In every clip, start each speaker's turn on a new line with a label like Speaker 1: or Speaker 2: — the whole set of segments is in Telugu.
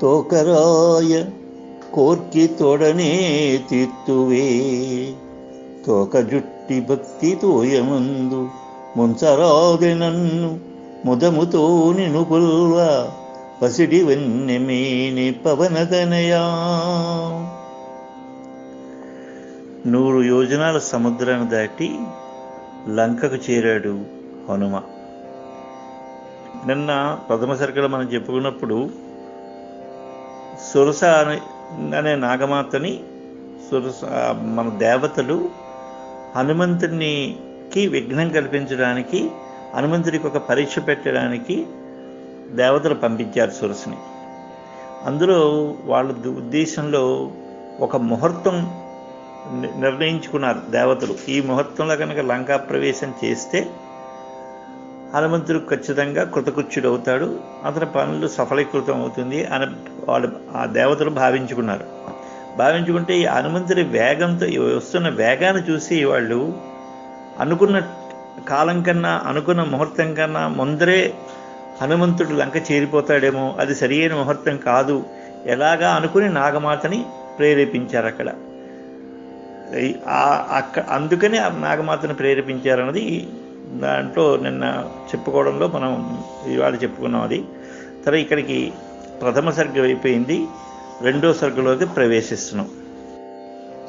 Speaker 1: తోకరాయ కోర్కి తోడనే తీర్తువే తోక జుట్టి భక్తి తోయమందు ముంచరాది నన్ను ముదముతో నిను పుల్వ పసిడి వన్నెమేని పవనదనయా. 100 యోజనాల సముద్రాన్ని దాటి లంకకు చేరాడు హనుమ. నిన్న ప్రథమ సర్గలో మనం చెప్పుకున్నప్పుడు సురస అనే నాగమాతని మన దేవతలు హనుమంతునికి విఘ్నం కల్పించడానికి, హనుమంతుడికి ఒక పరీక్ష పెట్టడానికి దేవతలు పంపించారు సురసని. అందులో వాళ్ళ ఉద్దేశంలో ఒక ముహూర్తం నిర్ణయించుకున్నారు దేవతలు. ఈ ముహూర్తంలో కనుక లంకా ప్రవేశం చేస్తే హనుమంతుడు ఖచ్చితంగా కృతకృత్యుడు అవుతాడు, అతని పనులు సఫలీకృతం అవుతుంది అని వాళ్ళు ఆ దేవతలు భావించుకుంటే ఈ హనుమంతుడి వేగంతో వస్తున్న వేగాన్ని చూసి వాళ్ళు అనుకున్న కాలం కన్నా, అనుకున్న ముహూర్తం కన్నా ముందరే హనుమంతుడు లంక చేరిపోతాడేమో, అది సరి అయిన ముహూర్తం కాదు ఎలాగా అనుకుని నాగమాతని ప్రేరేపించారు అక్కడ. అందుకని ఆ నాగమాతను ప్రేరేపించారన్నది దాంట్లో నిన్న చెప్పుకోవడంలో మనం ఇవాళ చెప్పుకున్నాం. అది తర్వాత ఇక్కడికి ప్రథమ సర్గ అయిపోయింది, రెండో సర్గలోకి ప్రవేశిస్తున్నాం.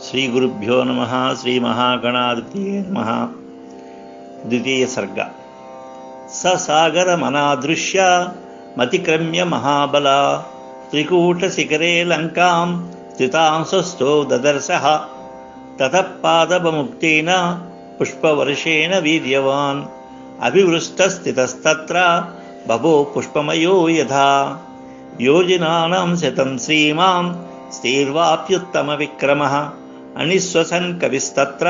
Speaker 1: శ్రీ గురుభ్యో నమః. శ్రీ మహాగణాధిపతయే నమః. ద్వితీయ సర్గ. ససాగరమనాదృశ్య మతిక్రమ్య మహాబల త్రికూటశిఖరే లంకాం స్థితాంశస్థో దదర్శః తతః పాదపముక్తేన పుష్పవర్షేణ వీర్యవాన్ అభివృష్టస్థితస్తత్ర బభో పుష్పమయో యథా యోజనానాం శతం శ్రీమాన్ స్థిర్వాప్యుత్తమ విక్రమః అనిశ్వసన్ కవిస్తత్ర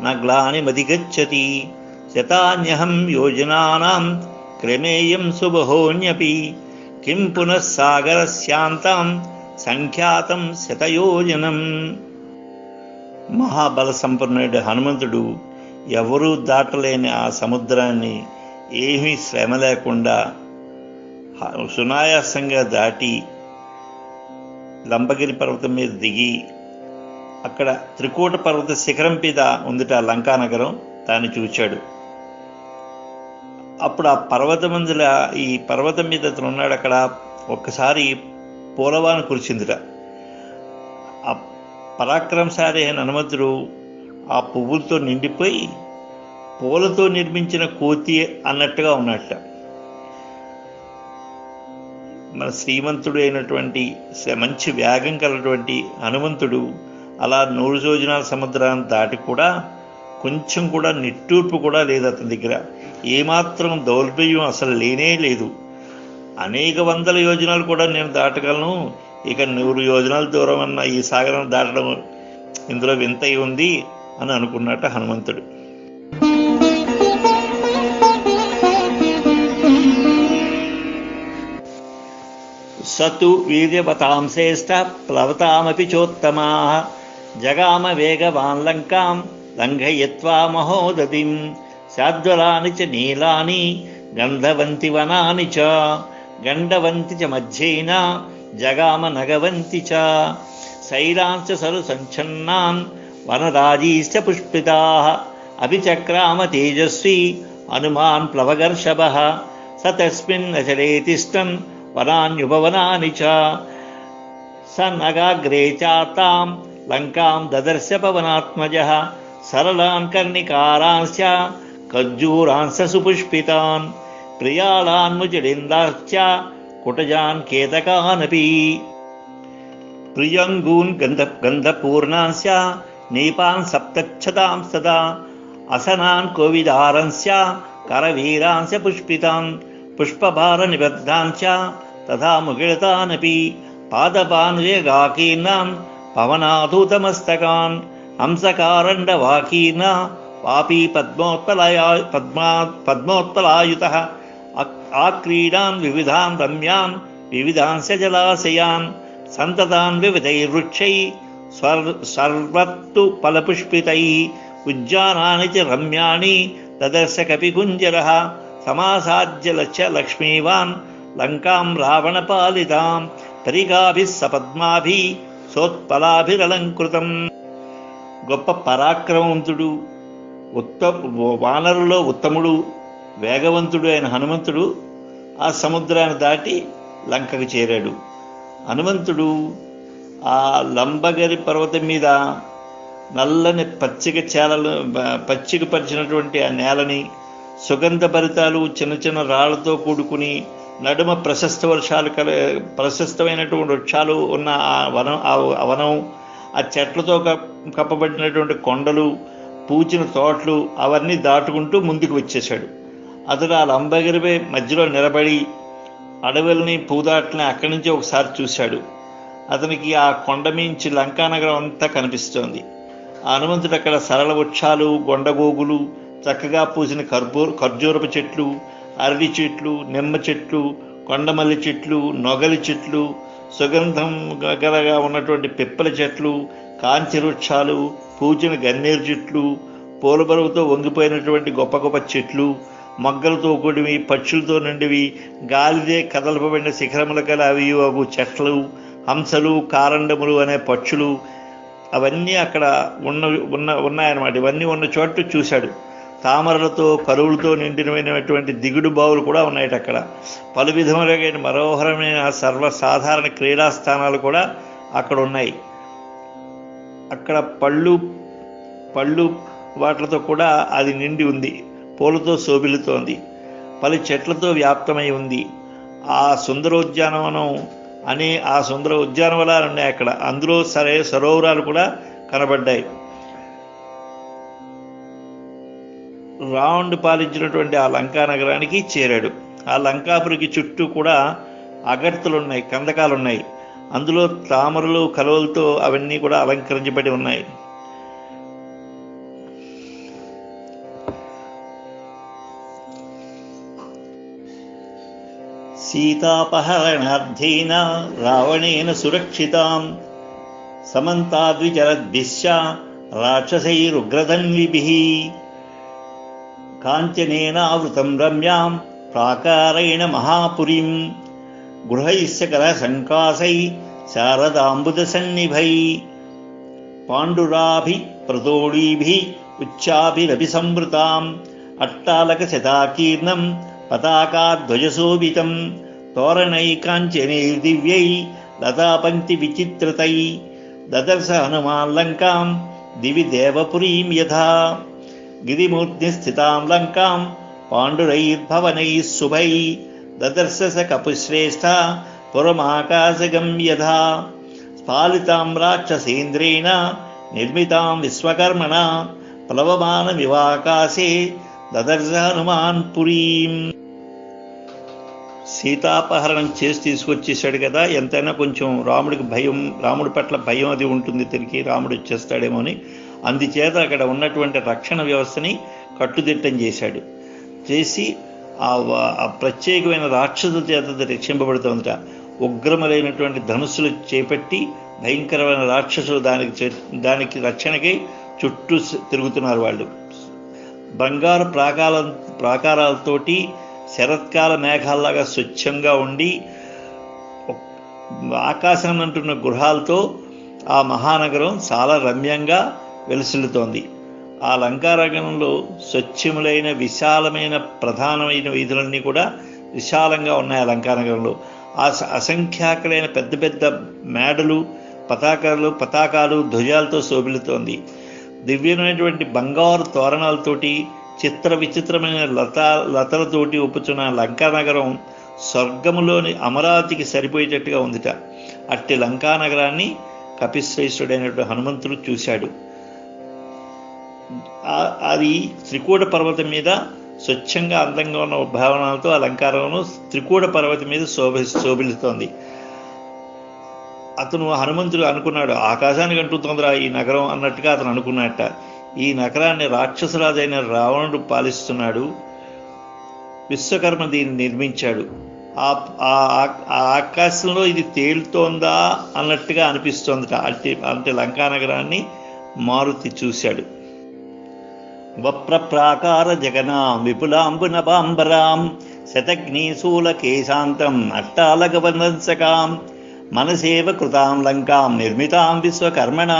Speaker 1: నగ్లానిమధిగచ్చతి శతాన్యహం యోజనానాం క్రమేయం సుబహోన్యపి కిం పునః సాగరస్యాంతం సంఖ్యాతం శతయోజనం. మహాబల సంపన్నుడు హనుమంతుడు ఎవరూ దాటలేని ఆ సముద్రాన్ని ఏమీ శ్రమ లేకుండా సునాయాసంగా దాటి లంబగిరి పర్వతం మీద దిగి అక్కడ త్రికూట పర్వత శిఖరం మీద ఉందిట లంకానగరం, దాన్ని చూచాడు. అప్పుడు ఆ పర్వతమందుల ఈ పర్వతం మీద అతను ఉన్నాడు. అక్కడ ఒక్కసారి పూలవాన కురిచిందిట. ఆ పరాక్రమశాలి అయిన హనుమంతుడు ఆ పువ్వులతో నిండిపోయి పూలతో నిర్మించిన కోతి అన్నట్టుగా ఉన్నట్ట. మన శ్రీమంతుడు అయినటువంటి మంచి వేగం కలటువంటి హనుమంతుడు అలా 100 యోజనాల సముద్రాన్ని దాటి కూడా కొంచెం కూడా నిట్టూర్పు కూడా లేదు అతని దగ్గర. ఏమాత్రం దౌర్బల్యం అసలు లేనే లేదు. అనేక వందల యోజనాలు కూడా నేను దాటగలను, ఇక 100 యోజనాల దూరం అన్న ఈ సాగరం దాటడం ఇందులో వింత ఉంది అని అనుకున్నట్ట హనుమంతుడు. సతు వీర్యవతాం శ్రేష్ఠ ప్లవతామపి చోత్తమా జగామ వేగవాన్ లంకాం లంఘయత్వా మహోదతిం శాద్వలాని చ నీలాని గంధవంతి వనాని చ గండవంతి చ మధ్యేన జగామ నగవంతి చ శైలాంచ సరు సంఛన్నాన్ వనరాజీశ్చ పుష్పితాః అభిచక్రామ తేజస్వి హనుమాన్ ప్లవగర్షభః స తస్మిన్ అచలే తిష్టన్ వనాన్యుపవనాని చ స నగాగ్రే చాతాం లంకాం దదర్శ పవనాత్మజః సరళాన్ కర్ణికారాంశ్చ ఖర్జూరాంశ్చ సుపుష్పితాన్ ప్రియాళాన్ ముజలిందాశ్చ కుటజాన్ కేతకానపి ప్రియంగూన్ గంధపూర్ణాంశ్చ నీపాన్ సప్తక్షతాం సదా అసనాన్ కోవిదారంశ్చ కరవీరాంశ్చ పుష్పితాన్ పుష్పభార నిబద్ధాంచ తథా ముగిళతానపి పాదపాన్ వేగాకీర్ణాన్ పవనాధూతమస్తకాన్ హంసకారండవాకీర్ణ వాపీ పద్మోత్పలాయుతః ఆక్రీడాన్ వివిధాన్ రమ్యాన్ వివిధాంశ జలాశయాన్ సంతతాన్ వివిధైర్వృక్షై సర్వత్తు ఫలపుష్పితై ఉద్యానాని చ రమ్యాణి దదర్శ కపికుంజరః సమాసాజ్య లక్ష్మీవాన్ లంకాం రావణపాలితాం తరిగాభి సపద్మాభి సోత్పలాభిరలంకృతం. గొప్ప పరాక్రమవంతుడు, వానరులో ఉత్తముడు, వేగవంతుడు అయిన హనుమంతుడు ఆ సముద్రాన్ని దాటి లంకకు చేరాడు. హనుమంతుడు ఆ లంబగిరి పర్వతం మీద నల్లని పచ్చిక పరిచినటువంటి ఆ నేలని, సుగంధ భరితాలు చిన్న చిన్న రాళ్లతో కూడుకుని నడుమ ప్రశస్తమైనటువంటి వృక్షాలు ఉన్న ఆ వనం, ఆ చెట్లతో కప్పబడినటువంటి కొండలు, పూచిన తోటలు అవన్నీ దాటుకుంటూ ముందుకు వచ్చేశాడు. అతడు ఆ లంబగిరిపై మధ్యలో నిలబడి అడవుల్ని, పూదాట్లని అక్కడి నుంచి ఒకసారి చూశాడు. అతనికి ఆ కొండ మించి లంకానగరం అంతా కనిపిస్తోంది. ఆ హనుమంతుడు అక్కడ సరళ వృక్షాలు, గొండగోగులు, చక్కగా పూసిన ఖర్జూరపు చెట్లు, అరటి చెట్లు, నిమ్మ చెట్లు, కొండమల్లి చెట్లు, నొగలి చెట్లు, సుగంధం గలగా ఉన్నటువంటి పిప్పల చెట్లు, కాంచి వృక్షాలు, పూచిన గన్నేరు చెట్లు, పూలబరువుతో వంగిపోయినటువంటి గొప్ప గొప్ప చెట్లు, మొగ్గలతో కూడివి, పక్షులతో నిండివి, గాలిదే కదలపబడిన శిఖరముల గల అవి చెట్లు, హంసలు, కారండములు అనే పక్షులు అవన్నీ అక్కడ ఉన్నాయన్నమాట. ఇవన్నీ ఉన్న చోటు చూశాడు. తామరలతో, కరువులతో నిండినటువంటి దిగుడు బావులు కూడా ఉన్నాయట. అక్కడ పలు విధములైన మనోహరమైన సర్వసాధారణ క్రీడా స్థానాలు కూడా అక్కడ ఉన్నాయి. అక్కడ పళ్ళు వాటితో కూడా అది నిండి ఉంది. పూలతో శోభిల్లుతోంది. పలు చెట్లతో వ్యాప్తమై ఉంది. ఆ సుందరోద్యానవనం అనే ఆ సుందర ఉద్యానవనాలు ఉన్నాయి అక్కడ. అందులో సరోవరాలు కూడా కనబడ్డాయి. రావణుడు పాలించినటువంటి ఆ లంకా నగరానికి చేరాడు. ఆ లంకాపురికి చుట్టూ కూడా అగర్తలున్నాయి, కందకాలున్నాయి. అందులో తామరలు, కలువలతో అవన్నీ కూడా అలంకరించబడి ఉన్నాయి. సీతాపహరణార్థేన రావణేన సురక్షితాం సమంతాద్విచరద్భిశ్చ రాక్షసైరుగ్రధన్విభిః కాంచనేనావృతం రమ్యాం ప్రాకారేణ మహాపురీం గృహైస్య కలశంకాసై శారదాంబుదసన్నిభై పాండురాభి ప్రతోళీభి ఉచ్చాభిరభిసంవృతాం అట్టాలకశతాకీర్ణం పతాకాధ్వజశోభితం తోరణైకాంచనైర్దివ్యై లతాపంక్తి విచిత్రతై దదర్శ హనుమాన్ లంకాం దివి దేవపురీం యథా గిరిమూర్ధ్ని స్థితాం లంకాం పాండురైర్భవనైః శుభై దదర్శ స కపుశ్రేష్ఠ పురమాకాశగం యథా స్ఫాలితాం రాక్షసేంద్రేణ నిర్మితాం విశ్వకర్మణ ప్లవమానమివాకాశే దదర్శ హనుమాన్ పురీం. సీతాపహరణం చేసి తీసుకొచ్చేసాడు కదా, ఎంతైనా కొంచెం రాముడి పట్ల భయం అది ఉంటుంది. తిరిగి రాముడు వచ్చేస్తాడేమో అని. అందుచేత అక్కడ ఉన్నటువంటి రక్షణ వ్యవస్థని కట్టుదిట్టం చేసి ఆ ప్రత్యేకమైన రాక్షసుల చేత రక్షింపబడుతుందట. ఉగ్రములైనటువంటి ధనుస్సులు చేపట్టి భయంకరమైన రాక్షసులు దానికి రక్షణకై చుట్టూ తిరుగుతున్నారు. వాళ్ళు బంగారు ప్రాకారాలతోటి శరత్కాల మేఘాల్లాగా స్వచ్ఛంగా ఉండి ఆకాశం అంటున్న గృహాలతో ఆ మహానగరం చాలా రమ్యంగా వెలుసిల్లుతోంది. ఆ లంకానగరంలో స్వచ్ఛములైన విశాలమైన ప్రధానమైన వీధులన్నీ కూడా విశాలంగా ఉన్నాయి. ఆ లంకానగరంలో అసంఖ్యాకులైన పెద్ద పెద్ద మేడలు, పతాకాలు, ధ్వజాలతో శోభిల్లుతోంది. దివ్యమైనటువంటి బంగారు తోరణాలతోటి, చిత్ర విచిత్రమైన లతలతోటి ఒప్పుచున్న లంకానగరం స్వర్గములోని అమరావతికి సరిపోయేటట్టుగా ఉందిట. అట్టి లంకానగరాన్ని కపిశ్రేష్ఠుడైనటువంటి హనుమంతుడు చూశాడు. అది త్రికూట పర్వతం మీద స్వచ్ఛంగా అందంగా ఉన్న భావనాలతో ఆ లంకానగరం త్రికూట పర్వతం మీద శోభిల్లుతోంది. అతను హనుమంతుడు అనుకున్నాడు, ఆకాశానికి అంటుతోందిరా ఈ నగరం అన్నట్టుగా అతను అనుకున్నట్ట. ఈ నగరాన్ని రాక్షసరాజైన రావణుడు పాలిస్తున్నాడు. విశ్వకర్మ దీన్ని నిర్మించాడు. ఆ ఆకాశంలో ఇది తేలుతోందా అన్నట్టుగా అనిపిస్తోందట. అంటే లంకానగరాన్ని మారుతి చూశాడు. వప్రప్రాకార జగనాం విపులాంబునపాంబరాం శతఘ్నీశూలకేశాంతం అట్టాలకవంశకాం మనసేవ కృతాం లంకాం నిర్మితాం విశ్వకర్మణ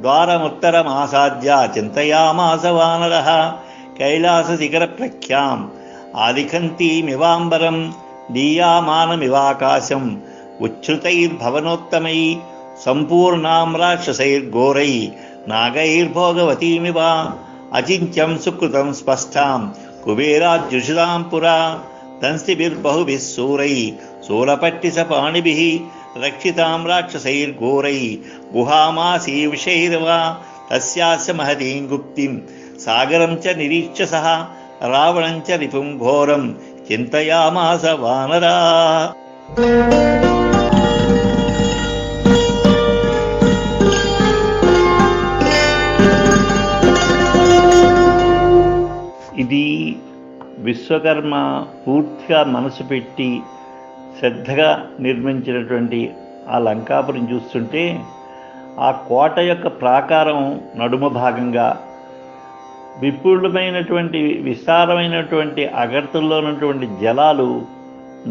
Speaker 1: ద్వారముత్తరమాసాద్య చింతయామాస వానరః కైలాసశిఖరప్రఖ్యాం ఆలిఖంతీమివాంబరం దీయామానమివాకాశం ఉచ్ఛ్రుతైర్భవనోత్తమై సంపూర్ణాం రాక్షసైర్ఘోరై నాగైర్భోగవతీమివ అచింత్యం సుకృతం స్పష్టాం కుబేరాజ్యుషితాం పురా దంస్తిభిర్బహుభిः శూరై శూలపట్టిసపాణిభిः రక్షితాం రాక్షసైర్ఘోరై గుహామాసీవిషైరవ తస్యాస్య మహతీం గుప్తిం సాగరం చ నిరీక్ష్య సహ రావణం చ రిపుం ఘోరం చింతయామాస వానరా. ఇది విశ్వకర్మ పూర్తిగా మనసు పెట్టి శ్రద్ధగా నిర్మించినటువంటి ఆ లంకాపురం చూస్తుంటే ఆ కోట యొక్క ప్రాకారం నడుమ భాగంగా విపులమైనటువంటి విస్తారమైనటువంటి అగర్తుల్లో ఉన్నటువంటి జలాలు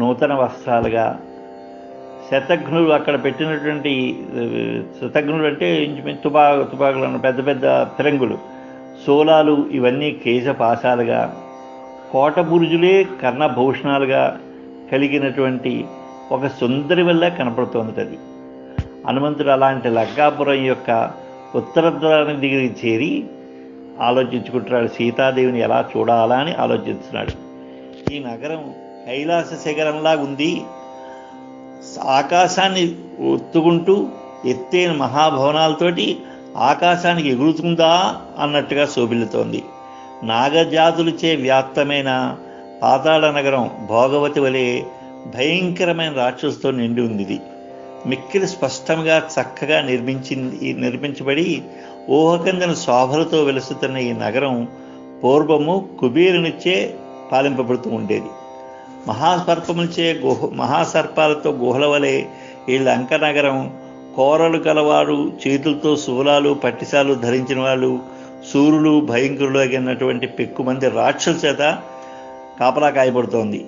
Speaker 1: నూతన వస్త్రాలుగా, శతఘ్నులు అక్కడ పెట్టినటువంటి శతఘ్నులు అంటే తుపాకులు అన్న పెద్ద పెద్ద ఫిరంగులు, సోలాలు ఇవన్నీ కేశపాశాలుగా, కోట బురుజులే కర్ణభూషణాలుగా కలిగినటువంటి ఒక సుందరి వల్ల కనపడుతోంది. అది హనుమంతుడు అలాంటి లంకాపురం యొక్క ఉత్తర ద్వారం దగ్గరికి చేరి ఆలోచించుకుంటున్నాడు, సీతాదేవిని ఎలా చూడాలా అని ఆలోచిస్తున్నాడు. ఈ నగరం కైలాస శిఖరంలా ఉంది, ఆకాశాన్ని ఒత్తుకుంటూ ఎత్తైన మహాభవనాలతోటి ఆకాశానికి ఎగురుతుందా అన్నట్టుగా శోభిల్లుతోంది. నాగజాతులచే వ్యాప్తమైన పాతాళ నగరం భోగవతి వలె భయంకరమైన రాక్షసుతో నిండి ఉంది. ఇది మిక్కిలి స్పష్టంగా చక్కగా నిర్మించబడి ఊహకందని శోభలతో వెలుస్తున్న ఈ నగరం పూర్వము కుబేరునిచ్చే పాలింపబడుతూ ఉండేది. మహాసర్పాలతో గుహల వలె ఈ లంక నగరం కోరలు కలవారు, చేతులతో శూలాలు పట్టిసాలు ధరించిన వాళ్ళు, సూర్యులు భయంకరులు అగినటువంటి పెక్కుమంది రాక్షసుల చేత కాపలా కాయబడుతోంది.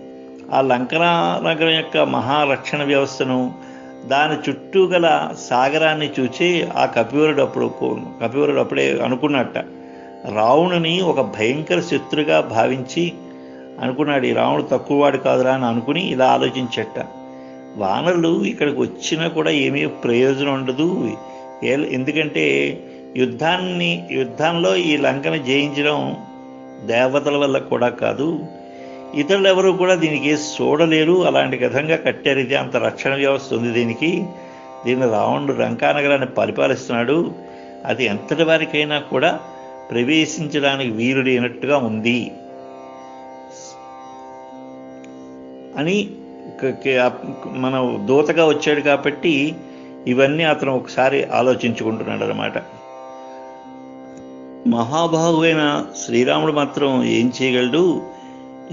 Speaker 1: ఆ లంకన నగరం యొక్క మహారక్షణ వ్యవస్థను, దాని చుట్టూ గల సాగరాన్ని చూచి ఆ కపివరుడు అప్పుడే అనుకున్నట్ట, రావణుని ఒక భయంకర శత్రుగా భావించి అనుకున్నాడు, ఈ రావణుడు తక్కువవాడు కాదురా అని అనుకుని ఇలా ఆలోచించట. వానరులు ఇక్కడికి వచ్చినా కూడా ఏమీ ప్రయోజనం ఉండదు, ఎందుకంటే యుద్ధంలో ఈ లంకను జయించడం దేవతల వల్ల కూడా కాదు, ఇతరులు ఎవరు కూడా దీనికి చూడలేరు, అలాంటి విధంగా కట్టారు. ఇది అంత రక్షణ వ్యవస్థ ఉంది దీన్ని రావణుడు లంకానగరాన్ని పరిపాలిస్తున్నాడు, అది ఎంతటి వారికైనా కూడా ప్రవేశించడానికి వీలుడైనట్టుగా ఉంది అని మన దూతగా వచ్చాడు కాబట్టి ఇవన్నీ అతను ఒకసారి ఆలోచించుకుంటున్నాడు అన్నమాట. మహాబాహువైన శ్రీరాముడు మాత్రం ఏం చేయగలడు?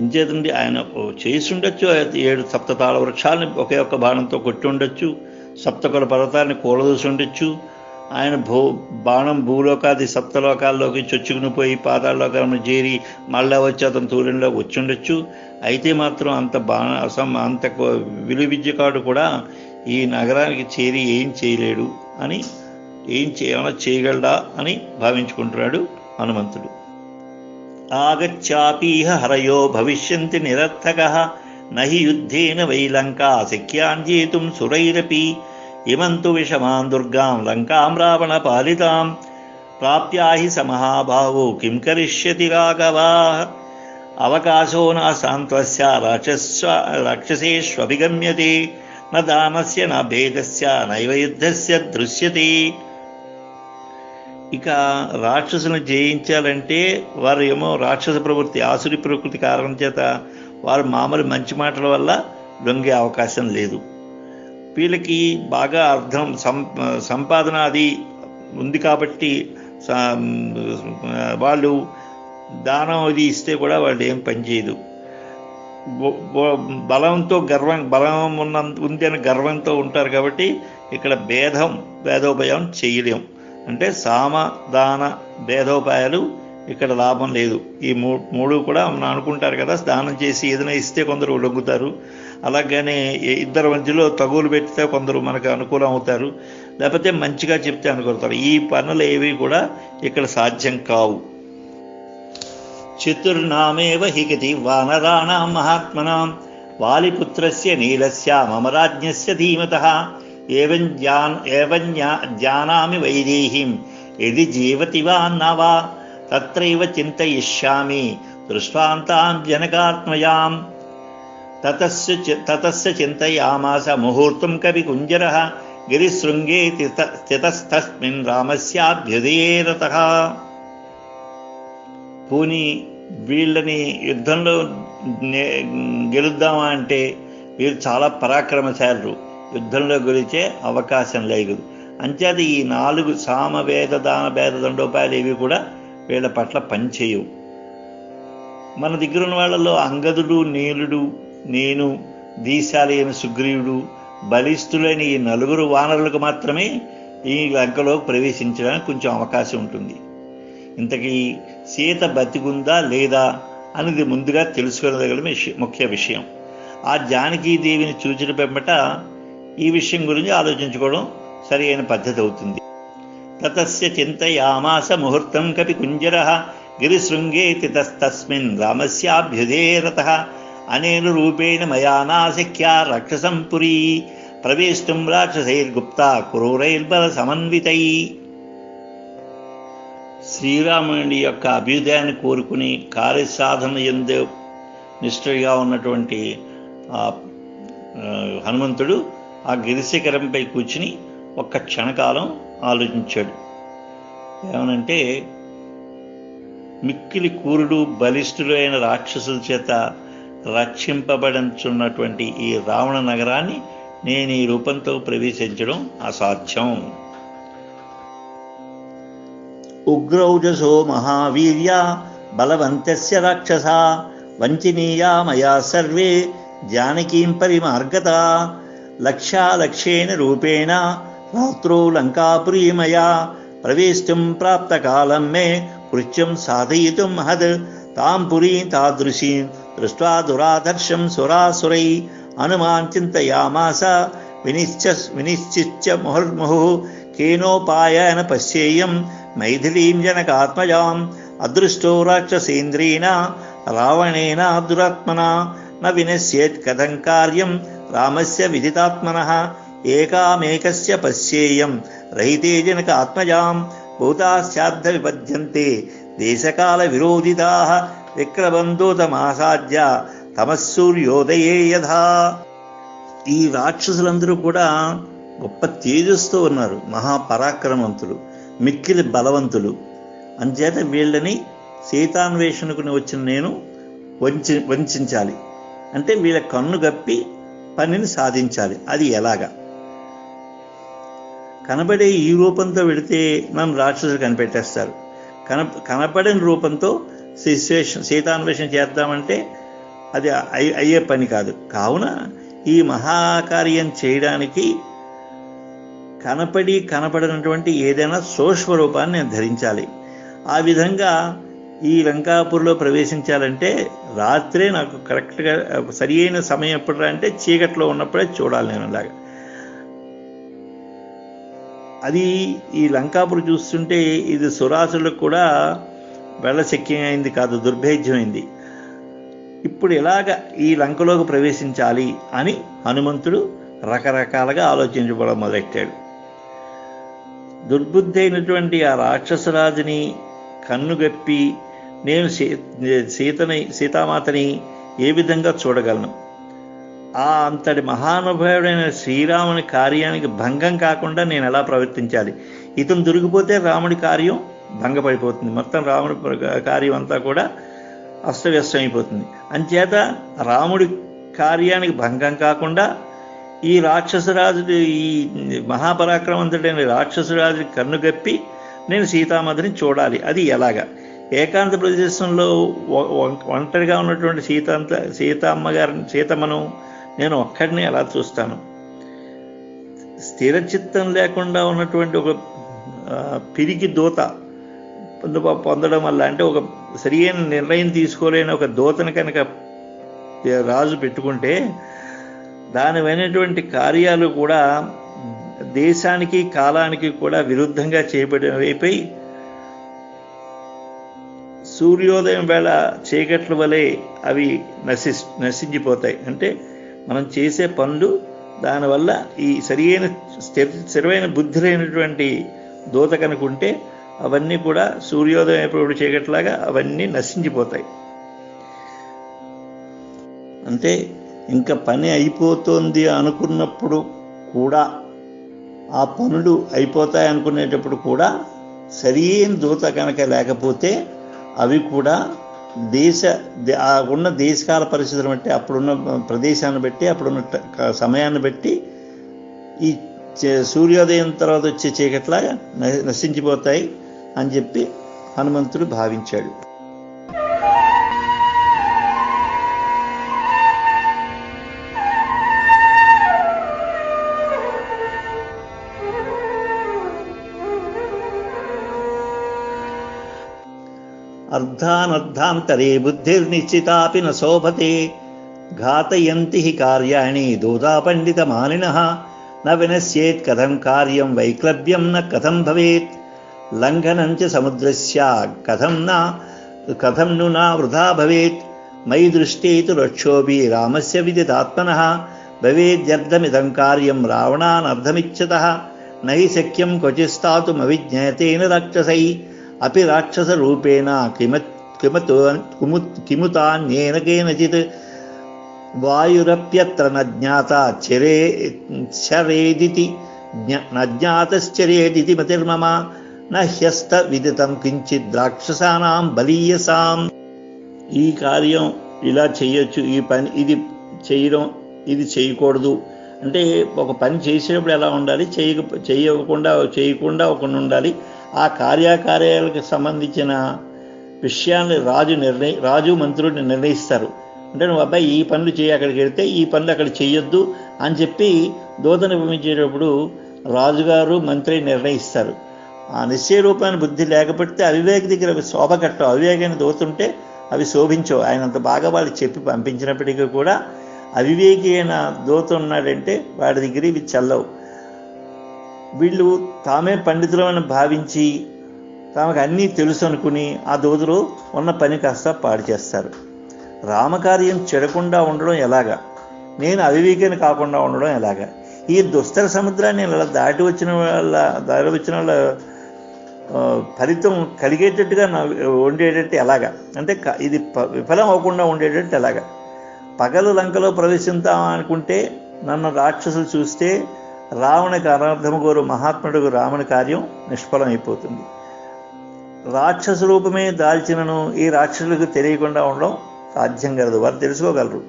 Speaker 1: ఇంచేతండి ఆయన చేసి ఉండొచ్చు, 7 సప్తతాళ వృక్షాలని ఒకే ఒక్క బాణంతో కొట్టి ఉండొచ్చు, సప్తకుల పర్వతాన్ని కూలదూసి ఉండొచ్చు, ఆయన బాణం భూలోకాది సప్తలోకాల్లోకి చొచ్చుకుని పోయి పాతాళలోకాలను చేరి మళ్ళా వచ్చి అతను తూర్యంలోకి వచ్చి ఉండొచ్చు. అయితే మాత్రం అంత విలువిద్యకాడు కూడా ఈ నగరానికి చేరి ఏం చేయలేడు అని, ఏమైనా చేయగలడా అని భావించుకుంటున్నాడు హనుమంతుడు. ఆగచ్చాపీహ హరయో భవిష్యంతి నిరర్థకః నహి యుద్ధేన వై లంకా శక్యాంజేతుం సురైరపి ఇమంతు విషమాం దుర్గాం లంకాం రావణ పాలితాం ప్రాప్యాహి సమహాభావో కిం కరిష్యతి రాఘవా అవకాశో నాసాంత్వస్య రాక్షసేష్వభిగమ్యతే న దానస్య న భేదస్య నైవ యుద్ధస్య దృశ్యతే. ఇక రాక్షసులను జయించాలంటే వారు ఏమో రాక్షస ప్రవృత్తి, ఆసురి ప్రకృతి కారణం చేత వారు మామూలు మంచి మాటల వల్ల లొంగే అవకాశం లేదు. వీళ్ళకి బాగా సంపాదన అది ఉంది కాబట్టి వాళ్ళు దానం అది ఇస్తే కూడా వాళ్ళు ఏం పనిచేయదు. బలం ఉంది అని గర్వంతో ఉంటారు కాబట్టి ఇక్కడ భేదోపాయం చేయలేం. అంటే సామ దాన భేదోపాయాలు ఇక్కడ లాభం లేదు. ఈ మూడు కూడా అనుకుంటారు కదా, దానం చేసి ఏదైనా ఇస్తే కొందరు లొంగుతారు, అలాగనే ఇద్దరి మధ్యలో తగులు పెడితే కొందరు మనకు అనుకూలం అవుతారు, లేకపోతే మంచిగా చెప్తే అనుకుంటారు. ఈ పనులు ఏవి కూడా ఇక్కడ సాధ్యం కావు. చతుర్నామేవ హిగతి వానరాణాం మహాత్మనాం వాలిపుత్రస్య నీలస్య మమ రాజ్ఞస్య ధీమతః ఏవం జానామి వైదేహీం యది జీవతి వా న వా తత్రైవ చింతయిష్యామి దృష్టాంతాం జనకాత్మయాం. తతస్య చింతయామాస ముహూర్తం కవి కుంజరః గిరిశృంగే స్థితస్తస్మిన్ రామస్యాభ్యుదయే రతః. పోనీ వీళ్ళని యుద్ధంలో గెలుద్దామా అంటే వీరు చాలా పరాక్రమశాలురు, యుద్ధంలో గెలిచే అవకాశం లేదు. అంచేత ఈ 4 సామవేద దాన భేద దండోపాయాలు ఏవి కూడా వీళ్ళ పట్ల పనిచేయవు. మన దగ్గర ఉన్న వాళ్ళలో అంగదుడు, నీలుడు, నేను, దీశాలి అయిన సుగ్రీవుడు, బలిష్ఠులైన ఈ 4 వానరులకు మాత్రమే ఈ లంకలోకి ప్రవేశించడానికి కొంచెం అవకాశం ఉంటుంది. ఇంతకీ సీత బతికుందా లేదా అనేది ముందుగా తెలుసుకోదగిన ముఖ్య విషయం. ఆ జానకీదేవిని చూచిన పెంబట ఈ విషయం గురించి ఆలోచించుకోవడం సరి అయిన పద్ధతి అవుతుంది. తతస్య చింతయామాస ముహూర్తం కపి కుంజరః గిరిశృంగే తితస్తస్మిన్ రామస్యాభ్యుదే రతః అనేన రూపేణ మయా నాశక్య రాక్షసం పురీ ప్రవేష్టం రాక్షసైర్గుప్తా క్రూరైర్బల సమన్వితై. శ్రీరాముని యొక్క అభ్యుదయాన్ని కోరుకుని కార్యసాధన యందు నిష్ఠగా ఉన్నటువంటి హనుమంతుడు ఆ గిరిశిఖరంపై కూర్చుని ఒక్క క్షణకాలం ఆలోచించాడు. ఏమనంటే, మిక్కిలి కూరుడు బలిష్ఠులు అయిన రాక్షసుల చేత రక్షింపబడుతున్నటువంటి ఈ రావణ నగరాన్ని నేను ఈ రూపంతో ప్రవేశించడం అసాధ్యం. ఉగ్రౌజసో మహావీర్య బలవంతస్య రాక్షస వంచనీయా మయా సర్వే జానకీం పరిమార్గత లక్ష్యాలక్ష్యేన రూపేణ రాత్రో లంకాపురీ మయా ప్రవేశం ప్రాప్తకాలం మే కృత్యం సాధయితుం మహద్ తాం పురీం తాదృశీం దృష్ట్వా దురాదర్శం సురాసురై హనుమాన్ చింతయామాస వినిశ్చిత్య ముహుర్ముహు కేనోపాయేన పశ్యేయం మైథిలీం జనకాత్మజాం అదృష్టో రాక్షసేంద్రేణ రావణేన దురాత్మనా న వినశ్యేత్ కథం కార్యం రామస్య విదితాత్మనః ఏకామేకస్య పశ్యేయం రహితే జనకాత్మజాం భూతాశ్చార్థ విపద్యంతే దేశకాల విరోధితాః విక్రమందోతమాసాద్య తమస్సూర్యోదయే యథా. ఈ రాక్షసులందరూ కూడా గొప్ప తేజస్తో ఉన్నారు, మహాపరాక్రమవంతులు, మిక్కిలి బలవంతులు. అంచేత వీళ్ళని సీతాన్వేషణకుని వచ్చిన నేను వంచాలి అంటే వీళ్ళ కన్ను గప్పి పనిని సాధించాలి. అది ఎలాగా? కనబడే ఈ రూపంతో వెళితే నన్ను రాక్షసులు కనిపెట్టేస్తారు. కనపడని రూపంతో సీతాన్వేషణ చేద్దామంటే అది అయ్యే పని కాదు. కావున ఈ మహాకార్యం చేయడానికి కనపడినటువంటి ఏదైనా సూక్ష్మ రూపాన్ని నేను ధరించాలి. ఆ విధంగా ఈ లంకాపూర్లో ప్రవేశించాలంటే రాత్రే నాకు కరెక్ట్గా సరి అయిన సమయం ఎప్పుడు అంటే చీకట్లో ఉన్నప్పుడే చూడాలి నేను. అలాగా అది ఈ లంకాపురి చూస్తుంటే ఇది సురాసులకు కూడా వెళ్ళశక్యమైంది కాదు, దుర్భేద్యమైంది. ఇప్పుడు ఎలాగ ఈ లంకలోకి ప్రవేశించాలి అని హనుమంతుడు రకరకాలుగా ఆలోచించబడం మొదలెట్టాడు. దుర్బుద్ధి అయినటువంటి ఆ రాక్షసరాజుని కన్నుగప్పి నేను సీతామాతని ఏ విధంగా చూడగలను? ఆ అంతటి మహానుభావుడైన శ్రీరాముని కార్యానికి భంగం కాకుండా నేను ఎలా ప్రవర్తించాలి? ఇతను దొరికిపోతే రాముడి కార్యం భంగపడిపోతుంది, మొత్తం రాముడి కార్యం అంతా కూడా అస్తవ్యస్తమైపోతుంది. అంచేత రాముడి కార్యానికి భంగం కాకుండా ఈ రాక్షసరాజు, ఈ మహాపరాక్రమవంతుడైన రాక్షసరాజు కన్నుగప్పి నేను సీతామాతని చూడాలి. అది ఎలాగా? ఏకాంత ప్రదేశంలో ఒంటరిగా ఉన్నటువంటి సీతమ్మను నేను ఒక్కడిని ఎలా చూస్తాను? స్థిరచిత్తం లేకుండా ఉన్నటువంటి ఒక పిరికి దూత పొందడం వల్ల, అంటే ఒక సరియైన నిర్ణయం తీసుకోలేని ఒక దూతను కనుక రాజు పెట్టుకుంటే దానివైనటువంటి కార్యాలు కూడా దేశానికి కాలానికి కూడా విరుద్ధంగా చేయబడినవైపోయి సూర్యోదయం వేళ చీకట్ల వలె అవి నశించిపోతాయి. అంటే మనం చేసే పనులు దానివల్ల ఈ స్థిరమైన బుద్ధి లేనటువంటి దూత కనుకుంటే అవన్నీ కూడా సూర్యోదయం అయిపోయి చీకట్లాగా అవన్నీ నశించిపోతాయి. అంటే ఇంకా పని అయిపోతుంది అనుకున్నప్పుడు కూడా, ఆ పనులు అయిపోతాయి అనుకునేటప్పుడు కూడా సరైన దూత కనుక లేకపోతే అవి కూడా ఉన్న దేశకాల పరిస్థితులను బట్టి, అప్పుడున్న ప్రదేశాన్ని బట్టి, అప్పుడున్న సమయాన్ని బట్టి ఈ సూర్యోదయం తర్వాత వచ్చే చీకట్లాగా నశించిపోతాయి అని చెప్పి హనుమంతుడు భావించాడు. అర్ధానర్ధాంతరే బుద్ధిర్నిశ్చితాపి న శోభతే ఘాతయంతి హి కార్యాణి దూతా పండితమానినః న వినశ్యేత్ కథం కార్యం వైక్లభ్యం న కథం భవేత్ లంఘనం చ సముద్రస్య కథం ను నా వృథా భవేత్ మయి దృష్టి తు రక్షోభి రామస్య విదితాత్మనః భవేద్యర్థమిదం కార్యం రావణానర్థమిచ్చతః నహి శక్యం క్వచిస్తాతుమవిజ్ఞాతేన రాక్షసై అపి రాక్షసరూపేణ కిముతాన్యేన కేనచిత్ వాయురప్యత్ర నజ్ఞాత నజ్ఞాతశ్చరేదితి మతిర్మమ నహ్యస్త విదితం కించిత్ రాక్షసానాం బలీయసాం. ఈ కార్యం ఇలా చేయొచ్చు, ఈ పని ఇది చేయడం, ఇది చేయకూడదు అంటే ఒక పని చేసేటప్పుడు ఎలా ఉండాలి, చేయకుండా ఒక ఉండాలి. ఆ కార్యాలకు సంబంధించిన విషయాన్ని రాజు మంత్రుడిని నిర్ణయిస్తారు. అంటే నువ్వు అబ్బాయి ఈ పనులు చేయి, అక్కడికి వెళ్తే ఈ పనులు అక్కడ చేయొద్దు అని చెప్పి దూతను పంపించేటప్పుడు రాజుగారు మంత్రి నిర్ణయిస్తారు. ఆ నిశ్చయ రూపాన్ని బుద్ధి లేకపోతే అవివేక దగ్గర అవి శోభ కట్టవు. అవివేకాన్ని దూతుంటే అవి శోభించవు. ఆయన అంత బాగా వాళ్ళు చెప్పి పంపించినప్పటికీ కూడా అవివేకి అయిన దూత ఉన్నాడంటే వాడి దగ్గర ఇవి చల్లవు. వీళ్ళు తామే పండితులమని భావించి తమకు అన్నీ తెలుసు అనుకుని ఆ దూతలు ఉన్న పని కాస్త పాడు చేస్తారు. రామకార్యం చెడకుండా ఉండడం ఎలాగా, నేను అవివేకాన్ని కాకుండా ఉండడం ఎలాగా, ఈ దుస్తర సముద్రాన్ని ఇలా దాటి వచ్చిన వాళ్ళ ఫలితం కలిగేటట్టుగా ఉండేటట్టు ఎలాగా, అంటే ఇది విఫలం అవ్వకుండా ఉండేటట్టు ఎలాగా. పగలు లంకలో ప్రవేశిద్దాం అనుకుంటే నన్ను రాక్షసులు చూస్తే రావణకి అనర్థము కోరు మహాత్ముడు రాముని కార్యం నిష్ఫలం అయిపోతుంది. రాక్షస రూపమే దాల్చినను ఈ రాక్షసులకు తెలియకుండా ఉండడం సాధ్యం కలదు. వారు తెలుసుకోగలరు.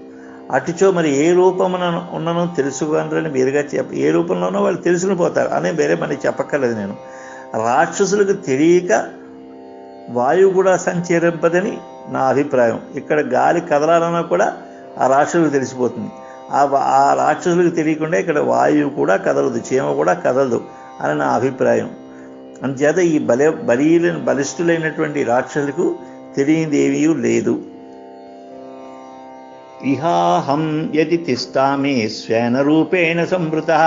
Speaker 1: అటుచో మరి ఏ రూపమున ఉన్నను తెలుసుకోగలరని మీరుగా ఏ రూపంలోనో వాళ్ళు తెలుసుకుని పోతారు అనే వేరే మనకి చెప్పక్కర్లేదు. నేను రాక్షసులకు తెలియక వాయువు కూడా సంచరింపదని నా అభిప్రాయం. ఇక్కడ గాలి కదలాలన్నా కూడా ఆ రాక్షసులకు తెలిసిపోతుంది. ఆ రాక్షసులకు తెలియకుండా ఇక్కడ వాయువు కూడా కదలదు, చీమ కూడా కదలదు అని నా అభిప్రాయం. అందుచేత ఈ బలిష్ఠులైనటువంటి రాక్షసులకు తెలియనిది ఏమీ లేదు. ఇహాహం యది తిష్టామి స్వేన రూపేణ సంవృతః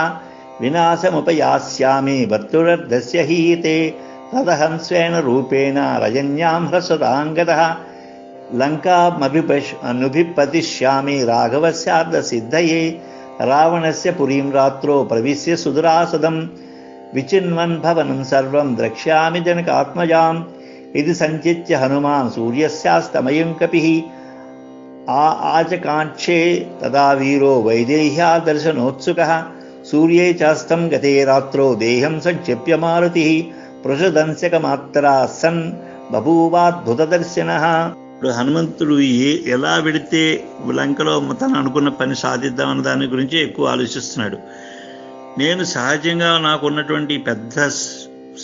Speaker 1: వినాశముపయాస్యామి భర్తురర్ధస్య హీతే తదహం స్వేన రూపేణ రజన్యాం హ్రస్వతాంగతః లంకామభిపతిష్యామి రాఘవస్యార్థసిద్ధయే రావణస్య పురీం రాత్రో ప్రవిశ్య సుదురాసదం విచిన్వన్ భవనం సర్వం ద్రక్ష్యామి జనకాత్మజాం ఇది సంచిత్య హనుమాన్ సూర్యస్యాస్తమయం కపిః ఆచకాంక్షే తదా వీరో వైదేహ్యా దర్శనోత్సుకః సూర్యే చాస్తం గతే రాత్రో దేహం సంక్షిప్య మారుతిః పృషదంశకమాత్రా సన్ బభూవాద్భుతదర్శనః. హనుమంతుడు ఎలా వెడితే లంకలో తను అనుకున్న పని సాధిద్దామన్న దాని గురించి ఎక్కువ ఆలోచిస్తున్నాడు. నేను సహజంగా నాకున్నటువంటి పెద్ద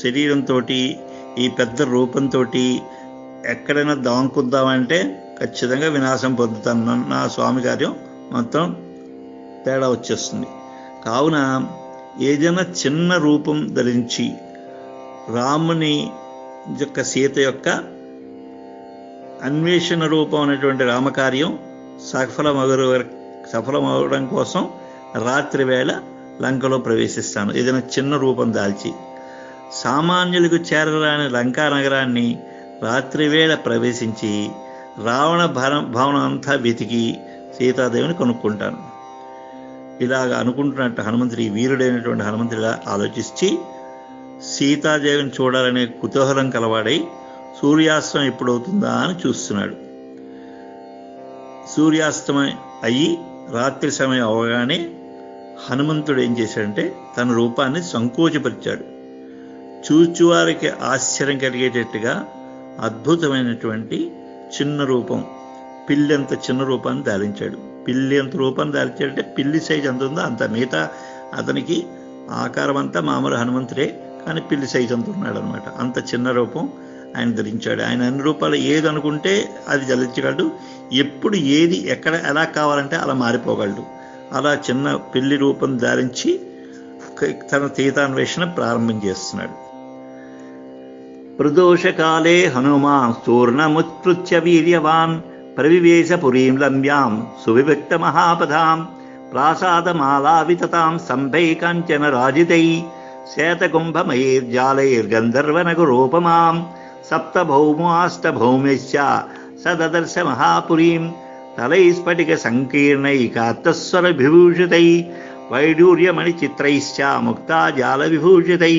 Speaker 1: శరీరంతో, ఈ పెద్ద రూపంతో ఎక్కడైనా దాంకుద్దామంటే ఖచ్చితంగా వినాశం పొందుతాను. నా స్వామి కార్యం మొత్తం తేడా వచ్చేస్తుంది. కావున ఏదైనా చిన్న రూపం ధరించి రాముని యొక్క సీత యొక్క అన్వేషణ రూపం అనేటువంటి రామకార్యం సఫలమవడం కోసం రాత్రి వేళ లంకలో ప్రవేశిస్తాను, ఏదైనా చిన్న రూపం దాల్చి. సామాన్యులకు చేరరాని లంకా నగరాన్ని రాత్రివేళ ప్రవేశించి రావణ భవనం అంతా వెతికి సీతాదేవిని కొనుక్కుంటాను. ఇలాగ అనుకుంటున్నట్టు హనుమంతుడి, వీరుడైనటువంటి హనుమంతుడిలా ఆలోచించి సీతాదేవిని చూడాలనే కుతూహలం కలవాడై సూర్యాస్తమం ఎప్పుడవుతుందా అని చూస్తున్నాడు. సూర్యాస్తమం అయ్యి రాత్రి సమయం అవగానే హనుమంతుడు ఏం చేశాడంటే తన రూపాన్ని సంకోచపరిచాడు. చూచువారికి ఆశ్చర్యం కలిగేటట్టుగా అద్భుతమైనటువంటి చిన్న రూపం, పిల్లి అంత చిన్న రూపాన్ని ధారించాడు. పిల్లి అంత రూపాన్ని ధారించాడంటే పిల్లి సైజు ఎంత ఉందో అంత. మిగతా అతనికి ఆకారం అంతా మామూలు హనుమంతుడే, కానీ పిల్లి సైజు అంత ఉన్నాడు అనమాట. అంత చిన్న రూపం ఆయన ధరించాడు. ఆయన అన్ని రూపాలు ఏది అనుకుంటే అది ధరించగలడు. ఎప్పుడు ఏది ఎక్కడ ఎలా కావాలంటే అలా మారిపోగలడు. అలా చిన్న పిల్లి రూపం ధారించి తన సీతాన్వేషణ ప్రారంభం చేస్తున్నాడు. ప్రదోషకాలే హనుమాన్ స్థూర్ణముత్పృత్య వీర్యవాన్ ప్రవివేశ పురీం లంబ్యాం సువివిక్త మహాపదాం ప్రాసాదమాలావితతాం సంభై కాంచన రాజితై శ్వేతకుంభమయైర్జాలైర్గంధర్వనగురూపమాం సప్తభౌమాష్టభౌమ్యశ్చ సదదర్శ మహాపురీం తలైస్ఫటిక సంకీర్ణైకాత్తస్వర విభూషితై వైడూర్యమణిచిత్రైశ్చ ముక్తాజాల విభూషితై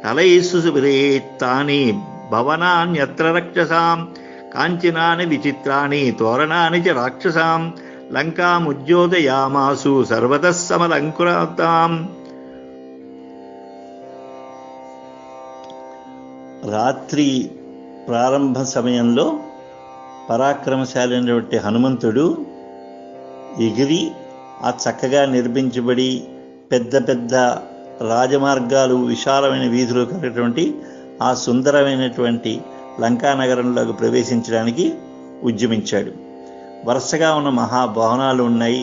Speaker 1: తలైస్సుసుభిరేత్తాని భవనాన్యత్ర రక్షసాం కాంచనాని విచిత్రాణి తోరణాని చ రాక్షసాం లంకాముజ్యోదయామాసు సర్వతః సమలంకురాతాం. రాత్రి ప్రారంభ సమయంలో పరాక్రమశాలైనటువంటి హనుమంతుడు ఎగిరి ఆ చక్కగా నిర్మించబడి పెద్ద పెద్ద రాజమార్గాలు, విశాలమైన వీధులు కలిగినటువంటి ఆ సుందరమైనటువంటి లంకానగరంలోకి ప్రవేశించడానికి ఉద్యమించాడు. వరుసగా ఉన్న మహాభవనాలు ఉన్నాయి.